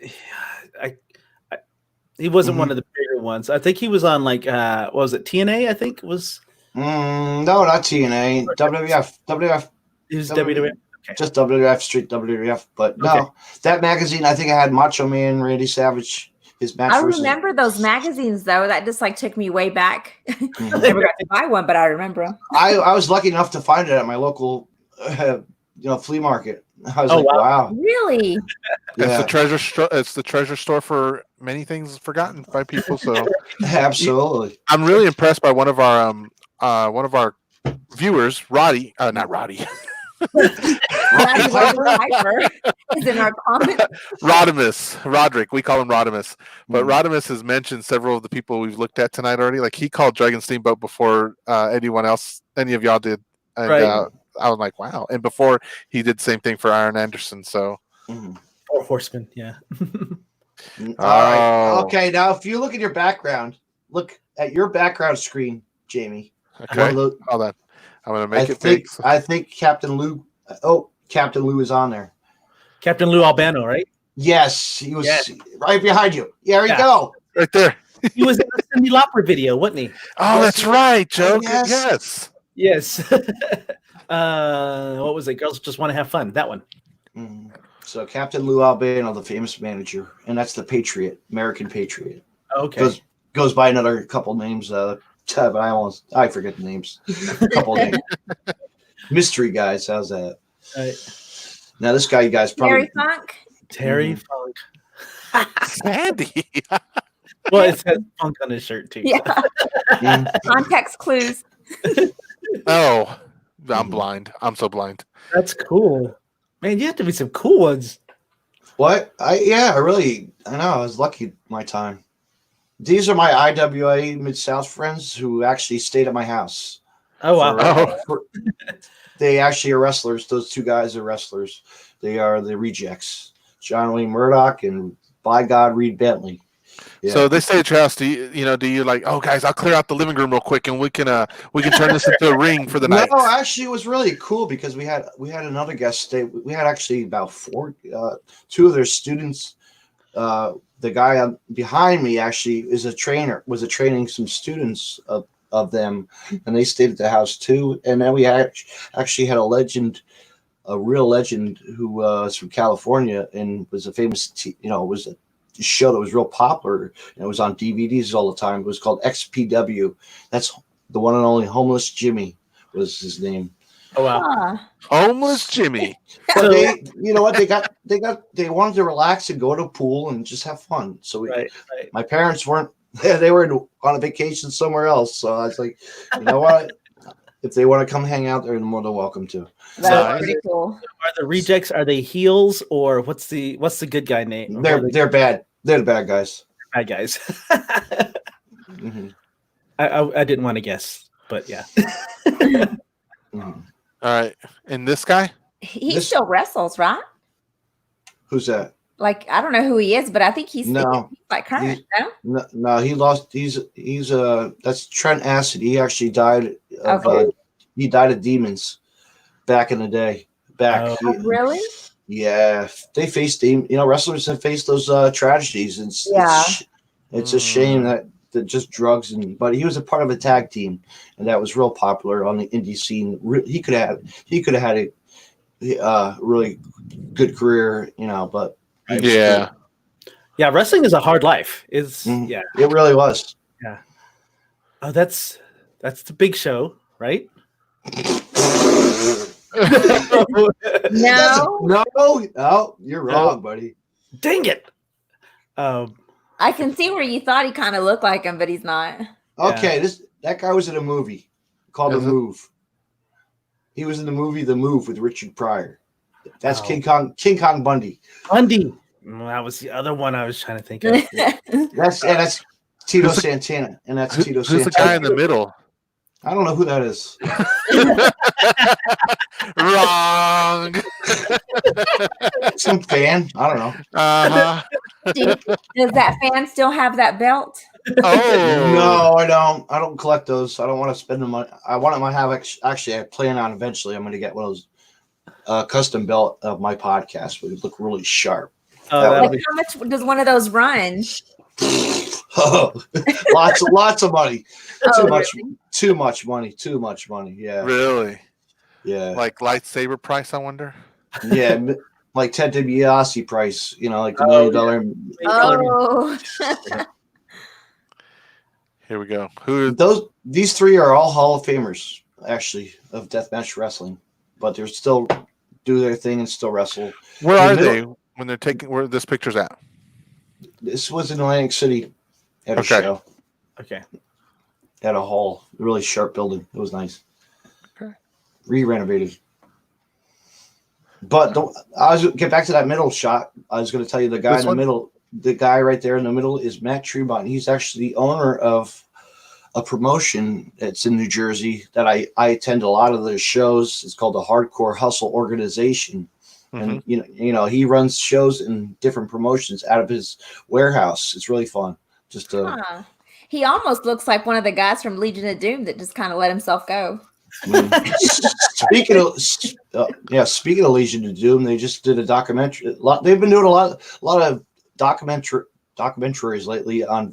He wasn't one of the bigger ones. I think he was on like what was it, TNA? I think it was. No, not TNA. WWF. He was WWF. Okay. Just WWF, straight WWF. But no, that magazine, I think I had Macho Man, Randy Savage, his match. I remember those magazines though. That just like took me way back. I never got to buy one, but I remember them. I was lucky enough to find it at my local, flea market. I was wow. Really? It's the treasure store. It's the treasure store for many things forgotten by people. So absolutely, I'm really impressed by one of our viewers, Roddy. Not Roddy. Is in our comment. Roderick. We call him Rodimus. But Rodimus has mentioned several of the people we've looked at tonight already. Like he called Dragon Steamboat before any of y'all did. And, right. I was like, wow. And before he did the same thing for Arn Anderson. So, or Horseman, yeah. All right. Okay, now if you look at your background, look at your background screen, Jamie. Okay. Hold on. I'm gonna make it big. I think Captain Lou. Captain Lou is on there. Captain Lou Albano, right? Yes, he was right behind you. There you go. Right there. He was in the Cyndi Lauper video, wasn't he? Oh, that's right, Joe. Yes. What was it? Girls Just Want to Have Fun. That one. So Captain Lou Albano, the famous manager, and that's the Patriot, American Patriot. Okay. Goes by another couple names. But I forget the names. A couple names. Mystery guys. How's that? Now this guy, you guys probably Terry Funk. Sandy. Well, it says Funk on his shirt too. Yeah. Context clues. Oh, I'm blind. I'm so blind. That's cool, man. You have to be some cool ones. What? I know. I was lucky my time. These are my IWA Mid-South friends who actually stayed at my house. Oh, wow. They actually are wrestlers. Those two guys are wrestlers. They are the rejects. John Wayne Murdoch and, by God, Reed Bentley. Yeah. So they stay at your house. Do you like, oh, guys, I'll clear out the living room real quick and we can turn this into a ring for the night? No, actually, it was really cool because we had another guest stay. We had actually about two of their students. The guy behind me actually was training some students of them, and they stayed at the house too. And then we actually had a real legend who was from California and was a famous, was a show that was real popular, and it was on DVDs all the time. It was called XPW. That's the one and only Homeless Jimmy was his name. Oh wow. Homeless Jimmy. So they wanted to relax and go to a pool and just have fun. So my parents weren't. They were on a vacation somewhere else. So I was like, you know what? If they want to come hang out, they're more than welcome to. That's pretty cool. Are the rejects? Are they heels or what's the good guy name? They're bad. They're the bad guys. Bad guys. I didn't want to guess, but yeah. All right, and this guy? He still wrestles, right? Who's that? Like, I don't know who he is, but I think he's like current. No, he lost. He's that's Trent Acid. He actually died of he died of demons back in the day. Really? Yeah, they faced wrestlers have faced those tragedies. It's a shame that just drugs but he was a part of a tag team, and that was real popular on the indie scene. He could have had a really good career, but yeah, wrestling is a hard life. It really was. Yeah. Oh, that's the Big Show, right? No, you're wrong, buddy. Dang it. I can see where you thought he kind of looked like him, but he's not. Okay, that guy was in a movie called The Move. He was in the movie The Move with Richard Pryor. That's King Kong Bundy. That was the other one I was trying to think of. That's Tito Santana, and that's Tito Santana. Who's the guy in the middle? I don't know who that is. Wrong. Some fan. I don't know. Does that fan still have that belt? Oh no, I don't. I don't collect those. I don't want to spend the money. I want to have actually. I plan on eventually. I'm going to get one of those custom belt of my podcast. Would look really sharp. Like how much does one of those run? Oh, lots of money. Really? Too much money. Yeah. Really? Yeah. Like lightsaber price, I wonder. Yeah, like Ted DiBiase price. Like the $1 million. Oh. Here we go. These three are all Hall of Famers, actually, of Deathmatch Wrestling, but they're still do their thing and still wrestle. Where are they when they're taking? Where this picture's at? This was in Atlantic City at a show. Okay. At a hall, a really sharp building. It was nice. Okay. Re-renovated. But I was get back to that middle shot. I was going to tell you the guy the middle. The guy right there in the middle is Matt Tremont. He's actually the owner of a promotion that's in New Jersey that I attend a lot of their shows. It's called the Hardcore Hustle Organization. And he runs shows in different promotions out of his warehouse. It's really fun. Just he almost looks like one of the guys from Legion of Doom that just kind of let himself go. Speaking of Legion of Doom, they just did a documentary. They've been doing a lot of documentaries lately on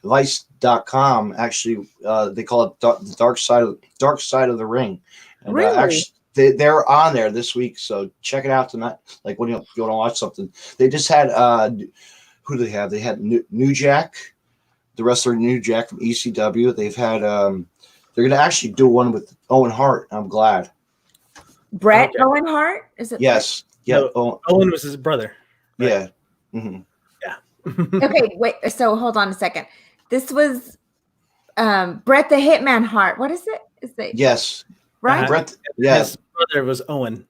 Vice.com. Actually, they call it the Dark Side of the Ring. And really? Actually, they're on there this week, so check it out tonight. Like when you want to watch something, they just had who do they have? They had New Jack, the wrestler New Jack from ECW. They've had they're going to actually do one with Owen Hart. I'm glad. Bret Owen Hart? Is it? Yes. Yeah. No, Owen was his brother. Right? Yeah. Mm-hmm. Yeah. Okay, wait. So hold on a second. This was Bret the Hitman Hart. What is it? Is it? Yes. Right. Bret. Yeah. His brother was Owen.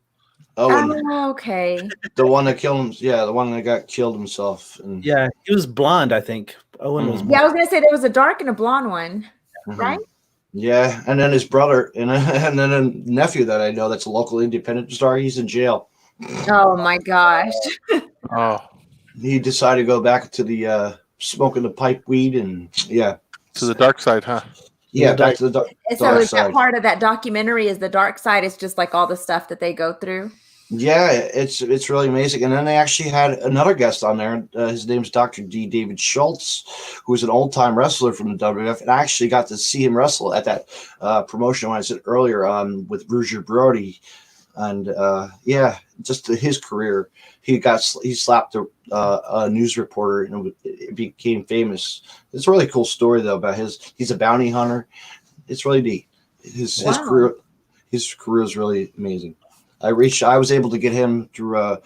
Okay. The one that killed him. Yeah, the one that got killed himself. And, yeah, he was blonde, I think. Owen was. Yeah, I was gonna say there was a dark and a blonde one, right? Yeah, and then his brother, and then a nephew that I know that's a local independent star. He's in jail. Oh my gosh! He decided to go back to the smoking the pipe weed and to the dark side, huh? Yeah, back to the dark side. So is that part of that documentary? Is the dark side? It's just like all the stuff that they go through. Yeah, it's really amazing. And then they actually had another guest on there. His name's Dr. D. David Schultz, who is an old-time wrestler from the WWF. And I actually got to see him wrestle at that promotion when I said earlier with Bruiser Brody. And just his career. He slapped a news reporter and it became famous. It's a really cool story though about he's a bounty hunter. It's really neat. His career is really amazing. I was able to get him through a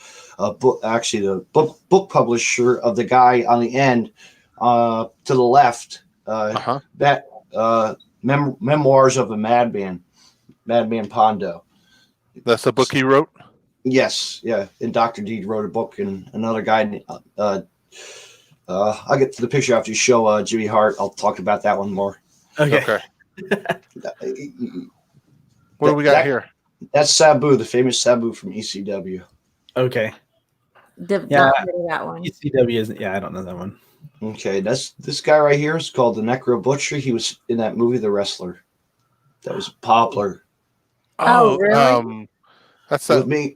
book, actually the book publisher of the guy on the end to the left. Memoirs of a Madman Pondo. That's the book he wrote? Yes, yeah. And Dr. D wrote a book, and another guy. I'll get to the picture after you show Jimmy Hart. I'll talk about that one more. Okay. What do we got here? That's Sabu, the famous Sabu from ECW. Okay. That one. ECW isn't. Yeah, I don't know that one. Okay, this guy right here is called the Necro Butcher. He was in that movie, The Wrestler. That was Poplar. Oh, really? That's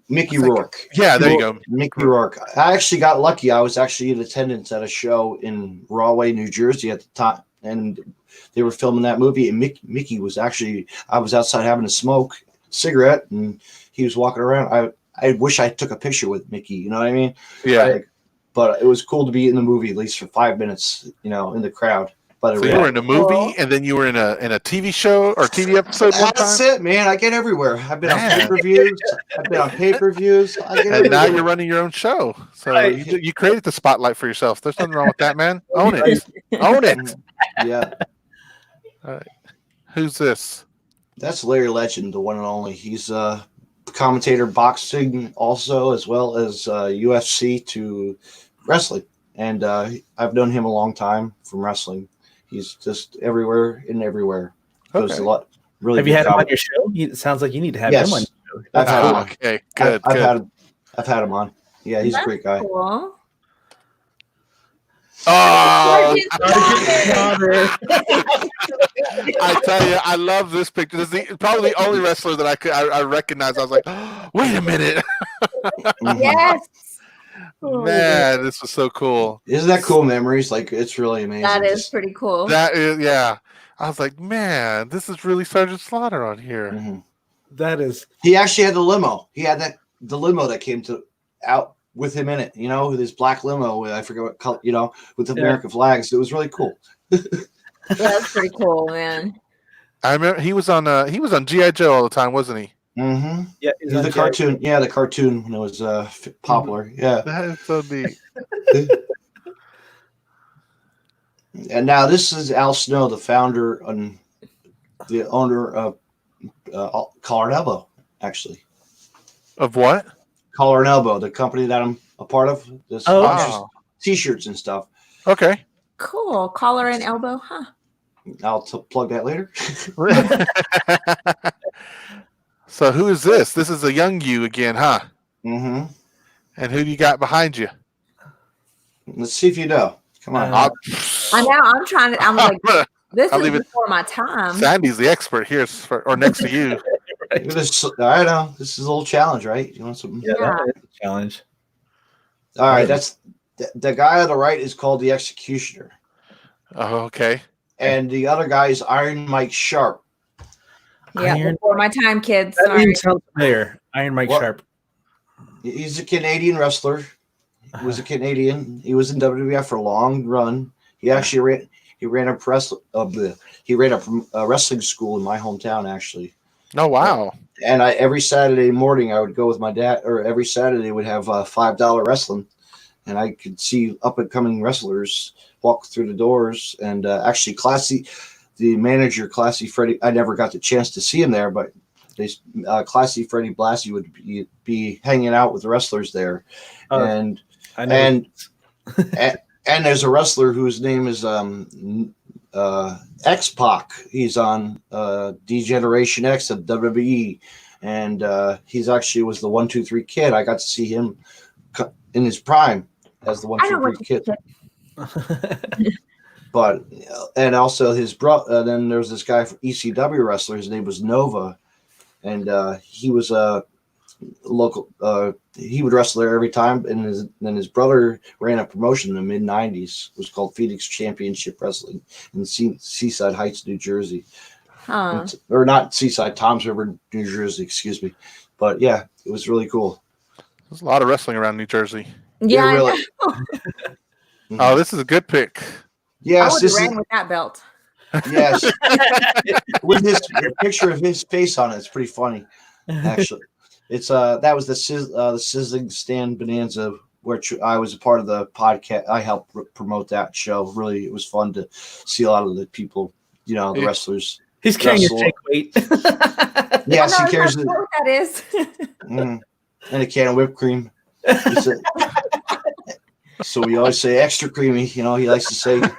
Mickey Rourke. Yeah, there you go. Mickey Rourke. I actually got lucky. I was actually in attendance at a show in Rahway, New Jersey at the time, and they were filming that movie. And Mickey was actually. I was outside having a cigarette, and he was walking around. I wish I took a picture with Mickey. You know what I mean? Yeah. But it was cool to be in the movie at least for 5 minutes. In the crowd. But so you were in a movie, and then you were in a TV show or TV episode. That's it, man. I get everywhere. I've been on pay-per-views. And now you're running your own show. So you created the spotlight for yourself. There's nothing wrong with that, man. Own it. Own it. Yeah. All right. Who's this? That's Larry Legend, the one and only. He's a commentator boxing also, as well as UFC to wrestling. And I've known him a long time from wrestling. He's just everywhere and everywhere. There's a lot. Really. Have you had him on your show? It sounds like you need to have him on your show. I've had him on. Okay, good. I've had him on. Yeah, he's a great guy. Cool. Oh, I tell you, I love this picture. This is probably the only wrestler that I recognize. I was like, oh, wait a minute. Yes. Man, this was so cool. Isn't that cool memories? Like, it's really amazing. That is pretty cool. That is, yeah. I was like, man, this is really Sergeant Slaughter on here. Mm-hmm. That is. He actually had the limo. He had the limo that came out with him in it. You know, with his black limo. I forget what color. You know, with the American flags. It was really cool. That's pretty cool, man. I remember he was on G.I. Joe all the time, wasn't he? Mm-hmm. Yeah, the cartoon. Yeah, the cartoon when it was popular. Yeah, that is so neat. And now this is Al Snow, the founder and the owner of Collar and Elbow, actually. Of what? Collar and Elbow, the company that I'm a part of. This T-shirts and stuff. Okay. Cool. Collar and elbow, huh? I'll plug that later. So who is this? This is a young you again, huh? Mm-hmm. And who do you got behind you? Let's see if you know. Come on. I know. I'm like, this is before my time. Sandy's the expert here, or next to you. I know. This is a little challenge, right? You want something? Yeah, that is a challenge. All right. That's the guy on the right is called the Executioner. Oh, okay. And the other guy is Iron Mike Sharp. Yeah, before my time, kids. That Sorry. name sounds familiar. Iron Mike Sharp. He's a Canadian wrestler. He was a Canadian. He was in WWF for a long run. He actually ran a wrestling school in my hometown, actually. Oh, wow. And every Saturday morning I would go with my dad, or every Saturday would have $5 wrestling, and I could see up and coming wrestlers walk through the doors. And actually, the manager, Classy Freddie, I never got the chance to see him there, but Classy Freddie Blassie would be hanging out with the wrestlers there. And there's a wrestler whose name is X-Pac. He's on D-Generation X of WWE, and he's actually was the 1-2-3 Kid. I got to see him in his prime as the 1-2-3 Kid. But and also his brother. Then there's this guy from ECW wrestler. His name was Nova, and he was a local. He would wrestle there every time. And then his brother ran a promotion in the mid '90s. It was called Phoenix Championship Wrestling in Seaside Heights, New Jersey. Huh. Or not Seaside, Toms River, New Jersey. Excuse me. But yeah, it was really cool. There's a lot of wrestling around New Jersey. Yeah, really. Oh, this is a good pick. Yes, I would have ran with that belt. Yes, with his picture of his face on it, it's pretty funny. Actually, it's that was the Sizzling Stand Bonanza, which I was a part of the podcast. I helped promote that show. Really, it was fun to see a lot of the people, the wrestlers. He's carrying his take weight. Yes, he carries it. What that is. And a can of whipped cream. So we always say extra creamy. He likes to say that.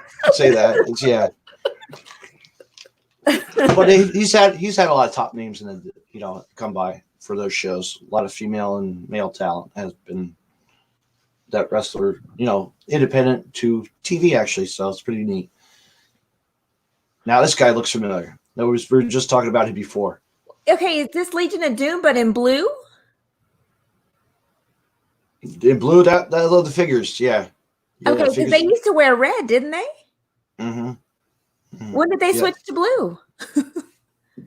But he's had a lot of top names in come by for those shows. A lot of female and male talent has been that wrestler, independent to TV actually. So it's pretty neat. Now this guy looks familiar. We were just talking about him before. Okay, is this Legion of Doom, but in blue? In blue, that love the figures, yeah. Okay, because they used to wear red, didn't they? Mm-hmm. Mm-hmm. When did they switch to blue?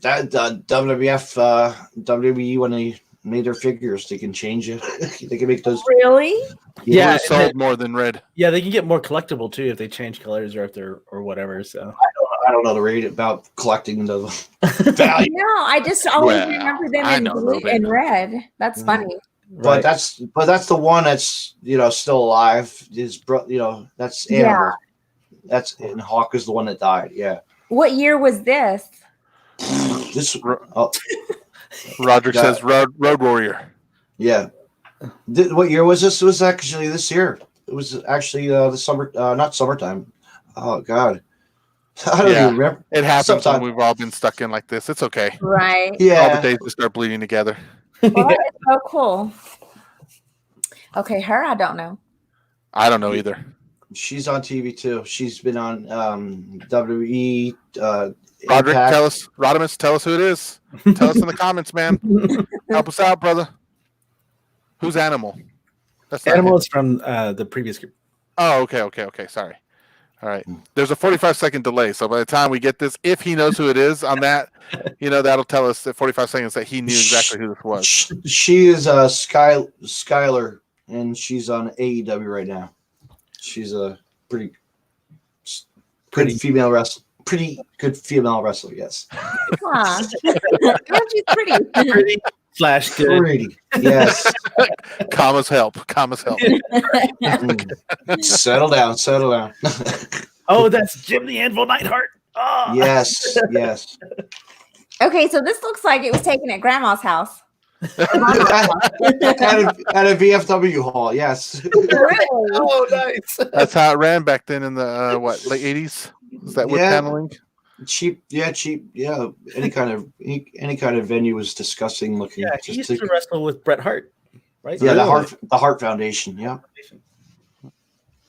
That WWE when they made their figures, they can change it. They can make those. Really? Yeah, sold more than red. Yeah, they can get more collectible too if they change colors or if they're or whatever. So I don't know the rate about collecting the value. No, I just always remember them in blue and red. That's funny. But that's the one that's still alive. That's Animal. Yeah. That's and Hawk is the one that died. Yeah. What year was this? Roger says Road Warrior. Yeah. What year was this? It was actually this year. It was actually the summer, not summertime. Oh God. I don't even remember. It happens when we've all been stuck in like this. It's okay. Right. Yeah. All the days just start bleeding together. Well, that is so cool. Okay, her I don't know. I don't know either. She's on TV too. She's been on WWE. Roderick, Impact. Rodimus, tell us who it is. Tell us in the comments, man. Help us out, brother. Who's Animal? That's not Animal him. is from the previous group. Oh, okay. Sorry. All right. There's a 45-second delay, so by the time we get this, if he knows who it is on that, that'll tell us at 45 seconds that he knew exactly who this was. She is Skylar, and she's on AEW right now. She's a pretty female wrestler. Pretty good female wrestler, yes. Huh. She's pretty. Pretty / good. Pretty, yes. Commas help. Settle down. Oh, that's Jim the Anvil Neidhart. Oh. Yes. Okay, so this looks like it was taken at Grandma's house. at a VFW hall, yes. Really? Oh, nice. That's how it ran back then in the late 80s. Is that what paneling? Cheap. Yeah. Any kind of venue was disgusting looking. Yeah, he used to wrestle with Bret Hart, right? Yeah, the Hart Foundation. Yeah.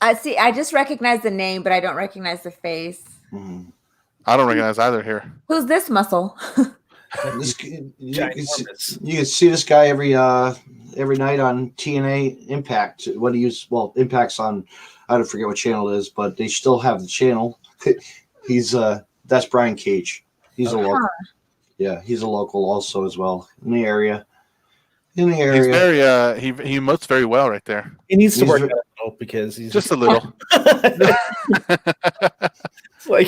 I just recognize the name, but I don't recognize the face. Mm-hmm. I don't recognize either here. Who's this muscle? You can see this guy every night on TNA Impact. What he uses, Impact's on, I don't forget what channel it is, but they still have the channel. He's that's Brian Cage. He's a local. Yeah, he's a local also as well in the area. He's very he emotes very well right there. He needs to work out because he's just a little. It's like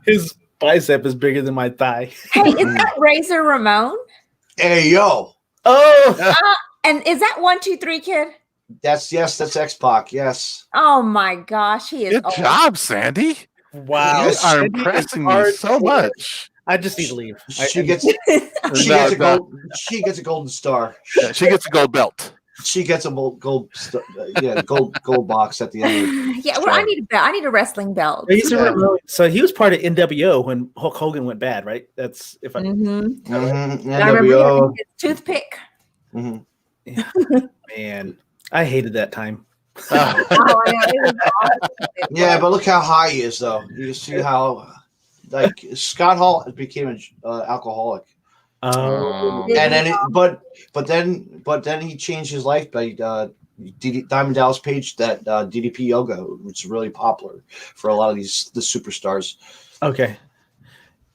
his bicep is bigger than my thigh. Hey, is that Razor Ramon? Hey, yo. Oh. And is that 1-2-3 Kid? That's X-Pac, yes. Oh my gosh, he is Good job, Sandy. Wow. You are impressing me so much. I just need to leave. She gets a golden star. Yeah, she gets a gold belt. She gets a gold box at the end. Yeah, well, I need a belt. I need a wrestling belt. So he was part of NWO when Hulk Hogan went bad, right? That's if I. Mm-hmm. Mm-hmm. I remember his toothpick. Mm-hmm. Man, I hated that time. I know, it was awesome. Yeah, but look how high he is, though. You see how, like, Scott Hall became an alcoholic. Oh, and then then he changed his life by Diamond Dallas Page, that DDP yoga, which is really popular for a lot of the superstars. Okay,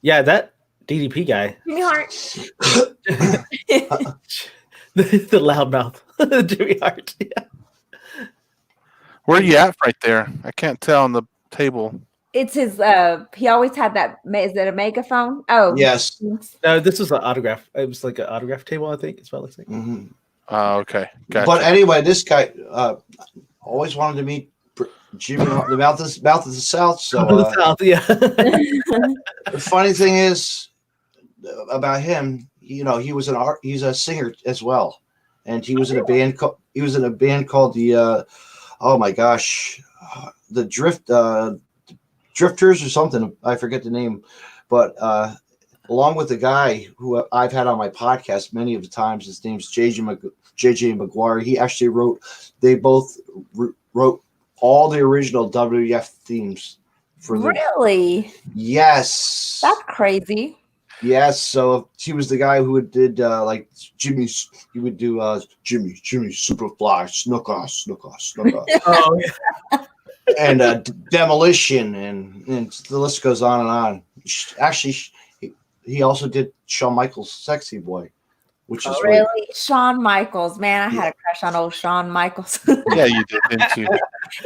yeah, that DDP guy, Jimmy Hart, the loudmouth, Jimmy Hart. Yeah. Where are you at right there? I can't tell on the table. It's his. He always had that. Is it a megaphone? Oh, yes. No, this was an autograph. It was like an autograph table, I think. It's what it looks like. Mm-hmm. Oh, okay. Gotcha. But anyway, this guy always wanted to meet Jimmy, the mouth of the South. So the South, yeah. The funny thing is about him, he's a singer as well, and he was in a band called the oh my gosh, the Drifters or something. I forget the name, but along with the guy who I've had on my podcast many of the times, his name's J McGuire. He actually they both wrote all the original WWF themes for the. Really? Yes. That's crazy. Yes, so he was the guy who did like Jimmy's. He would do Jimmy Superfly, Snooker. Oh yeah. And Demolition, and the list goes on and on. Actually, he also did Shawn Michaels' Sexy Boy, which is really Shawn Michaels. Man, I had a crush on old Shawn Michaels. Yeah, you did, didn't you?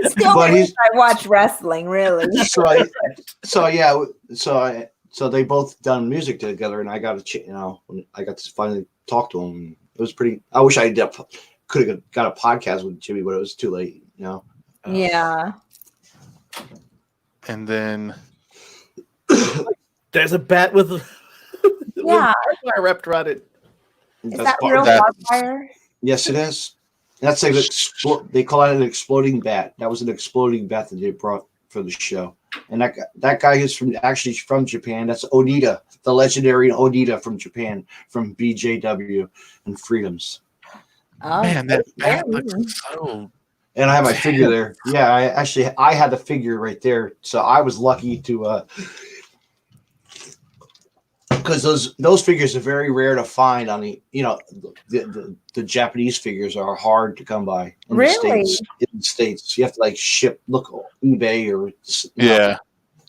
Still, I watch wrestling. Really. So they both done music together, and I got to I got to finally talk to him. It was pretty. I wish I could have got a podcast with Jimmy, but it was too late. Yeah. And then there's a bat with yeah, wire wrapped around it. Is that real barbed wire? Yes, it is. That's they call it an exploding bat. That was an exploding bat that they brought for the show. And that guy is from Japan. That's Onita, the legendary Onita from Japan, from BJW and Freedoms. Oh, man, that bat looks so. And I have my figure there. Yeah, I had the figure right there. So I was lucky to because those figures are very rare to find on the the Japanese figures are hard to come by in Really? the States. You have to like ship, look eBay or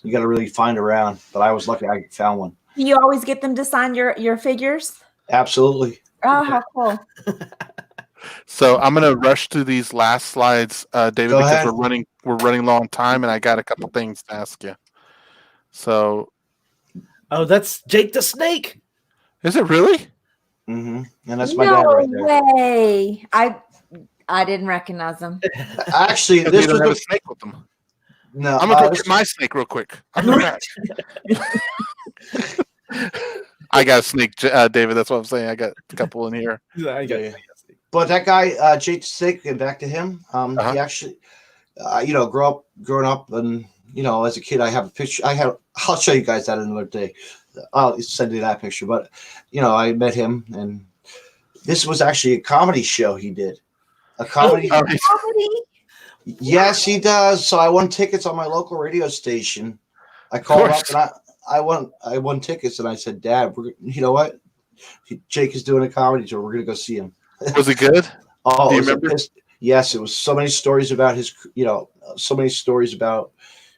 you got to really find around. But I was lucky I found one. Do you always get them to sign your figures? Absolutely. Oh, how cool. So I'm gonna rush through these last slides, David, Go because ahead. we're running low on time, and I got a couple things to ask you. So, that's Jake the Snake. is it really? Mm-hmm. And that's my dad right there. No way. I didn't recognize him. Actually, You this don't was have a snake with them. no. I'm gonna go get my snake real quick. I'll come back. I got a snake, David. That's what I'm saying. I got a couple in here. But that guy, Jake the Snake, and back to him. He actually, growing up, and as a kid, I have a picture. I'll show you guys that another day. I'll send you that picture. But I met him, and this was actually a comedy show he did. A comedy. Comedy? Yes, he does. So I won tickets on my local radio station. I called up and I won tickets, and I said, Dad, you know what? Jake is doing a comedy tour. We're gonna go see him. Was it good? Oh, do you remember? Yes, it was so many stories about his,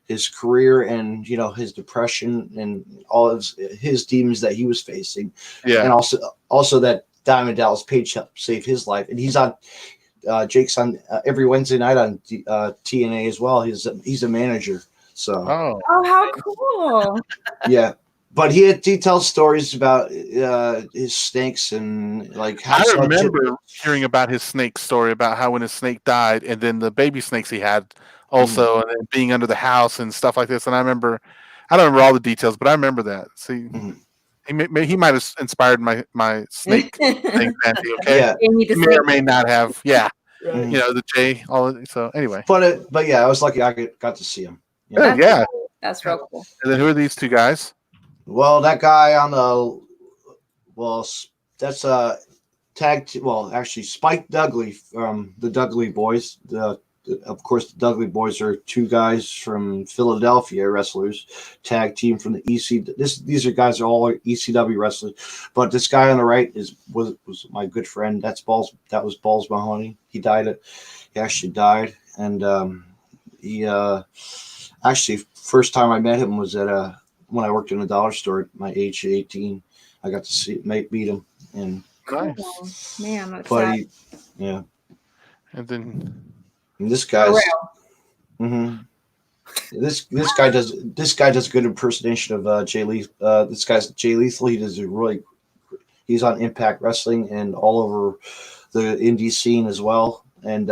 his career and his depression and all of his demons that he was facing. Yeah, and also that Diamond Dallas Page helped save his life, and he's on. Jake's on every Wednesday night on TNA as well. He's a manager. So how cool. Yeah. But he tells stories about his snakes and like how I remember hearing about his snake story about how when his snake died and then the baby snakes he had also and then being under the house and stuff like this. And I don't remember all the details, but I remember that. See, he might have inspired my snake thing, Sandy, okay? Yeah. He may or may not have. Yeah. Right. The J, all of it. So anyway. But yeah, I was lucky I got to see him. Yeah. That's real cool. And then who are these two guys? Well, that guy on that's actually Spike Dudley from the Dudley Boyz. Of course, the Dudley Boyz are two guys from Philadelphia wrestlers, tag team from the EC. These are guys are all ECW wrestlers, but this guy on the right was my good friend. That was Balls Mahoney. He actually died, and he actually first time I met him was at when I worked in a dollar store at my age 18. I got to meet him, and Nice. Man, that's but sad. And then. And this guy's this guy does a good impersonation of Jay Lethal. This guy's Jay Lethal. He's on Impact Wrestling and all over the indie scene as well. And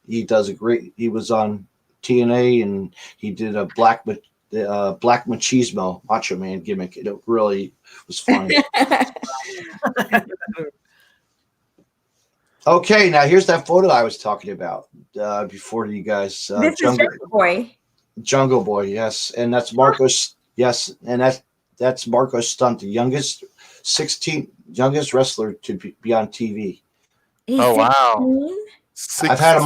he was on TNA and he did a Black Machismo Macho Man gimmick. It really was funny. Okay, now here's that photo I was talking about before you guys. This is Jungle Boy. Jungle Boy, yes, and that's Marcos. Yes, and that's Marcos Stunt, the youngest wrestler to be on TV. He's wow! 16? I've had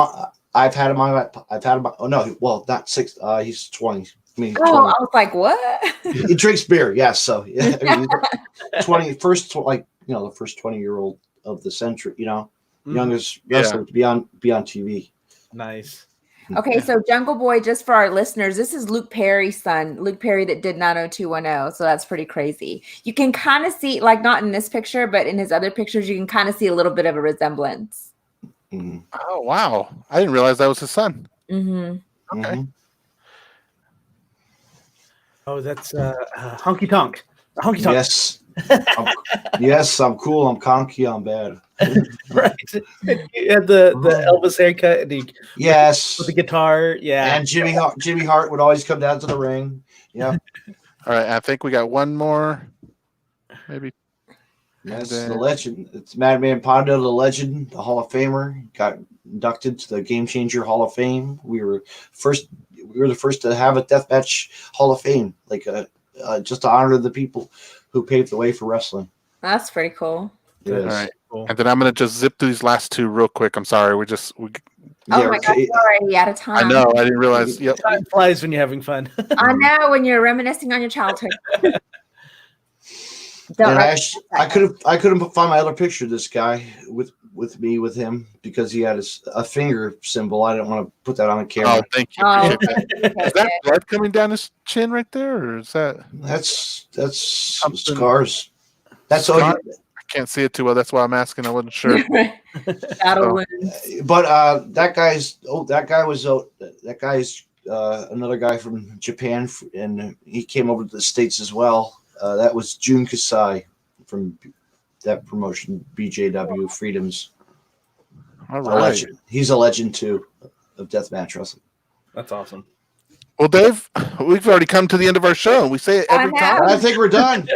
him on. Oh no, well not six. He's 20. I mean, 20. I was like, what? He drinks beer. Yes, so yeah, the first 20-year-old of the century. Youngest wrestler to be on TV. Nice. Okay, so Jungle Boy, just for our listeners, this is Luke Perry's son, Luke Perry that did 90210. So that's pretty crazy. You can kind of see, like not in this picture, but in his other pictures, you can kind of see a little bit of a resemblance. Mm-hmm. Oh, wow. I didn't realize that was his son. Mm-hmm. Okay. Mm-hmm. Oh, that's Honky Tonk. Honky Tonk. Yes. Yes, I'm cool. I'm conky. I'm bad. Right. He had the Elvis haircut and yes, with the guitar. Yeah. And Jimmy Hart would always come down to the ring. Yeah. All right. I think we got one more. Maybe. Yes, the legend. It's Madman Pondo, the legend, the Hall of Famer. Got inducted to the Game Changer Hall of Fame. We were the first to have a Deathmatch Hall of Fame, like just to honor the people who paved the way for wrestling. That's pretty cool. Yes. All right. Cool. And then I'm going to just zip through these last two real quick. I'm sorry. Oh my God, you're already out of time. I know. I didn't realize. Yep. Time flies when you're having fun. I know, when you're reminiscing on your childhood. And I couldn't find my other picture of this guy with him because he had a finger symbol. I didn't want to put that on the camera. Oh, thank you. Is that blood coming down his chin right there, or is that's scars? That's all. I can't see it too well. That's why I'm asking. I wasn't sure. Battle wounds. But that guy's another guy from Japan, and he came over to the States as well. That was Jun Kasai from that promotion, BJW Freedoms. All right. He's a legend too of deathmatch wrestling. That's awesome. Well, Dave, we've already come to the end of our show. We say it every time. I think we're done.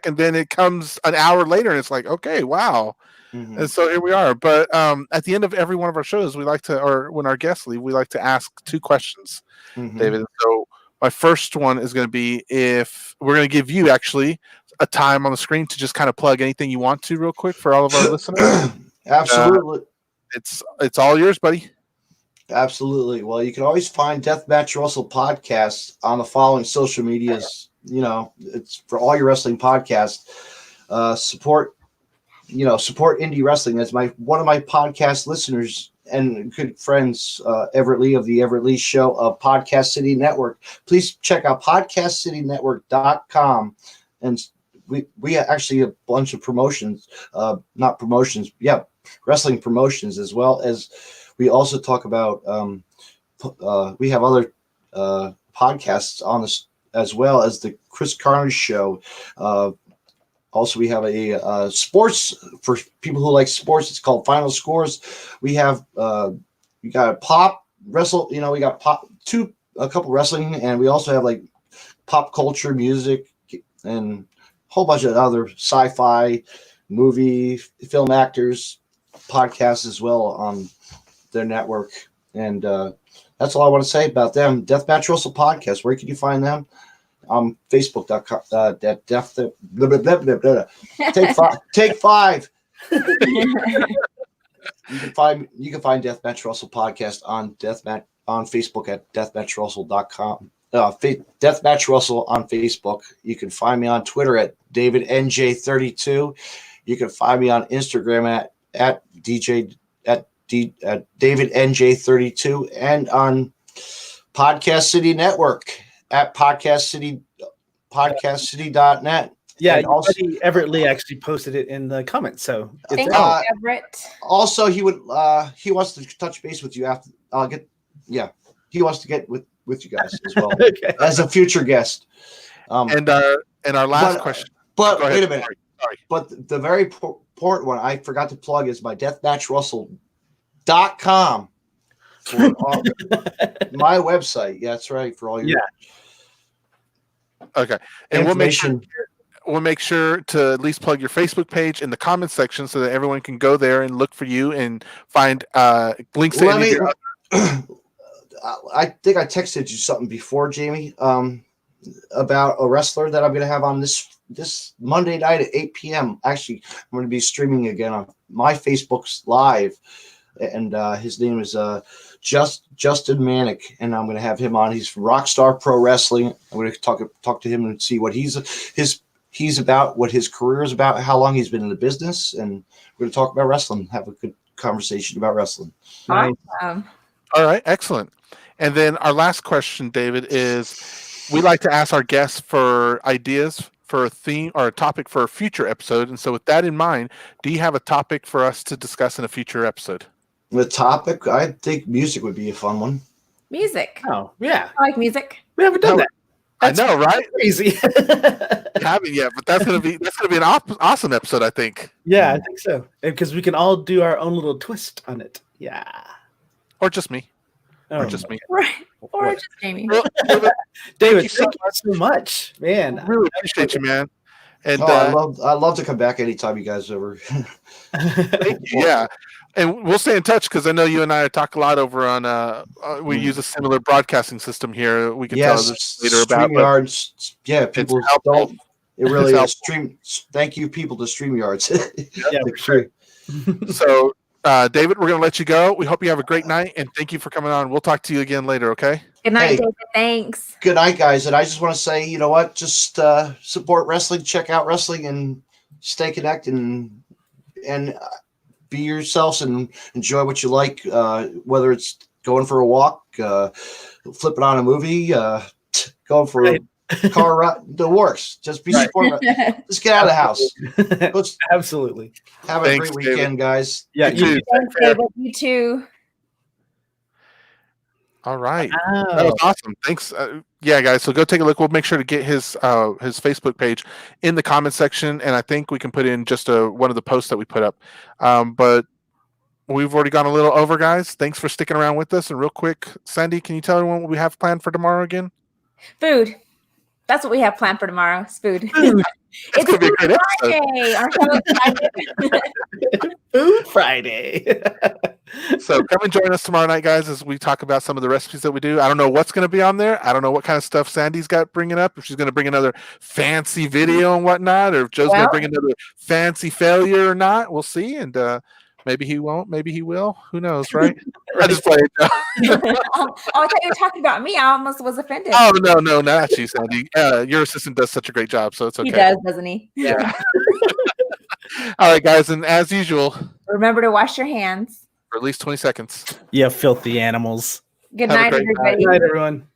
And then it comes an hour later, and it's like, okay, wow. Mm-hmm. And so here we are. But at the end of every one of our shows, we like to, or when our guests leave, we like to ask 2 questions, David. So my first one is going to be if we're going to give you actually a time on the screen to just kind of plug anything you want to real quick for all of our listeners. Absolutely. It's all yours, buddy. Absolutely. Well, you can always find Deathmatch Wrestle podcasts on the following social medias. You know, it's for all your wrestling podcasts. Support Indy Wrestling as one of my podcast listeners and good friends, Everett Lee of the Everett Lee Show of Podcast City Network. Please check out podcastcitynetwork.com. And we actually have a bunch of promotions, wrestling promotions, as well as we also talk about, we have other podcasts on this, as well as the Chris Carnage Show. Also, we have a sports for people who like sports. It's called Final Scores. We have we got pop wrestle. You know, we got a couple wrestling, and we also have like pop culture, music, and a whole bunch of other sci-fi, movie, film actors podcasts as well on their network. And that's all I want to say about them. Deathmatch Wrestle Podcast. Where can you find them? Facebook.com. Take five. You can find Deathmatch Wrestle Podcast on Facebook at deathmatchwrestle.com. Deathmatch Wrestle on Facebook. You can find me on Twitter at DavidNJ32. You can find me on Instagram at DavidNJ32 and on Podcast City Network at podcastcity.net. Yeah, and also Everett Lee actually posted it in the comments. So thank you, Everett. Also, he wants to touch base with you after. He wants to get with you guys as well okay. As a future guest. And our last question. But wait a minute. Sorry. But the very important one I forgot to plug is my deathmatchwrestle.com. My website. Yeah, that's right. For all your okay. And we'll make sure to at least plug your Facebook page in the comments section so that everyone can go there and look for you and find links to any of your I think I texted you something before, Jamie, about a wrestler that I'm going to have on this Monday night at 8 p.m. Actually, I'm going to be streaming again on my Facebook's live, and his name is Justin Manick, and I'm going to have him on. He's from Rockstar Pro Wrestling. I'm going to talk to him and see what he's about, what his career is about, how long he's been in the business, and we're going to talk about wrestling, have a good conversation about wrestling. Awesome. All right, excellent. And then our last question, David, is we like to ask our guests for ideas for a theme or a topic for a future episode. And so with that in mind, do you have a topic for us to discuss in a future episode? The topic, I think music would be a fun one. Music. Oh, yeah. I like music. We haven't done that. I know, right? Crazy. Haven't yet, but that's gonna be an awesome episode, I think. Yeah, I think so. Because we can all do our own little twist on it. Yeah. Or just me. Oh, or just me. Right. Or just Jamie. Well, David, thank you so much, man. I really appreciate you, man. And I love to come back anytime you guys ever. Thank you. Yeah. And we'll stay in touch because I know you and I talk a lot over on. We use a similar broadcasting system here. We can tell this later about. StreamYards. Yeah, people don't. It really is. Thank you, people, to StreamYards. Yeah, for sure. So, David, we're going to let you go. We hope you have a great night, and thank you for coming on. We'll talk to you again later. Okay. Good night, David. Thanks. Good night, guys. And I just want to say, you know what? Just support wrestling, check out wrestling, and stay connected and be yourselves and enjoy what you like. Whether it's going for a walk, flipping on a movie, going for a car ride, the works. Just be supportive. Just get out of the house. Absolutely. Have a great weekend, guys. Yeah, you too. Thanks, David. You too. All right. That was awesome. Thanks. Yeah, guys. So go take a look. We'll make sure to get his Facebook page in the comment section, and I think we can put in just one of the posts that we put up. But we've already gone a little over, guys. Thanks for sticking around with us. And real quick, Sandy, can you tell everyone what we have planned for tomorrow again? Food. That's what we have planned for tomorrow. It's food. It's Food Friday. Food Friday. So come and join us tomorrow night, guys, as we talk about some of the recipes that we do. I don't know what's going to be on there. I don't know what kind of stuff Sandy's got bringing up. If she's going to bring another fancy video and whatnot, or if Joe's going to bring another fancy failure or not. We'll see. And maybe he won't. Maybe he will. Who knows, right? I just played. I thought you were talking about me. I almost was offended. Oh, no, not you, Sandy. Your assistant does such a great job, so it's okay. He does, doesn't he? Yeah. All right, guys, and as usual, remember to wash your hands for at least 20 seconds. Yeah, filthy animals. Good night, everybody. Good night, everyone.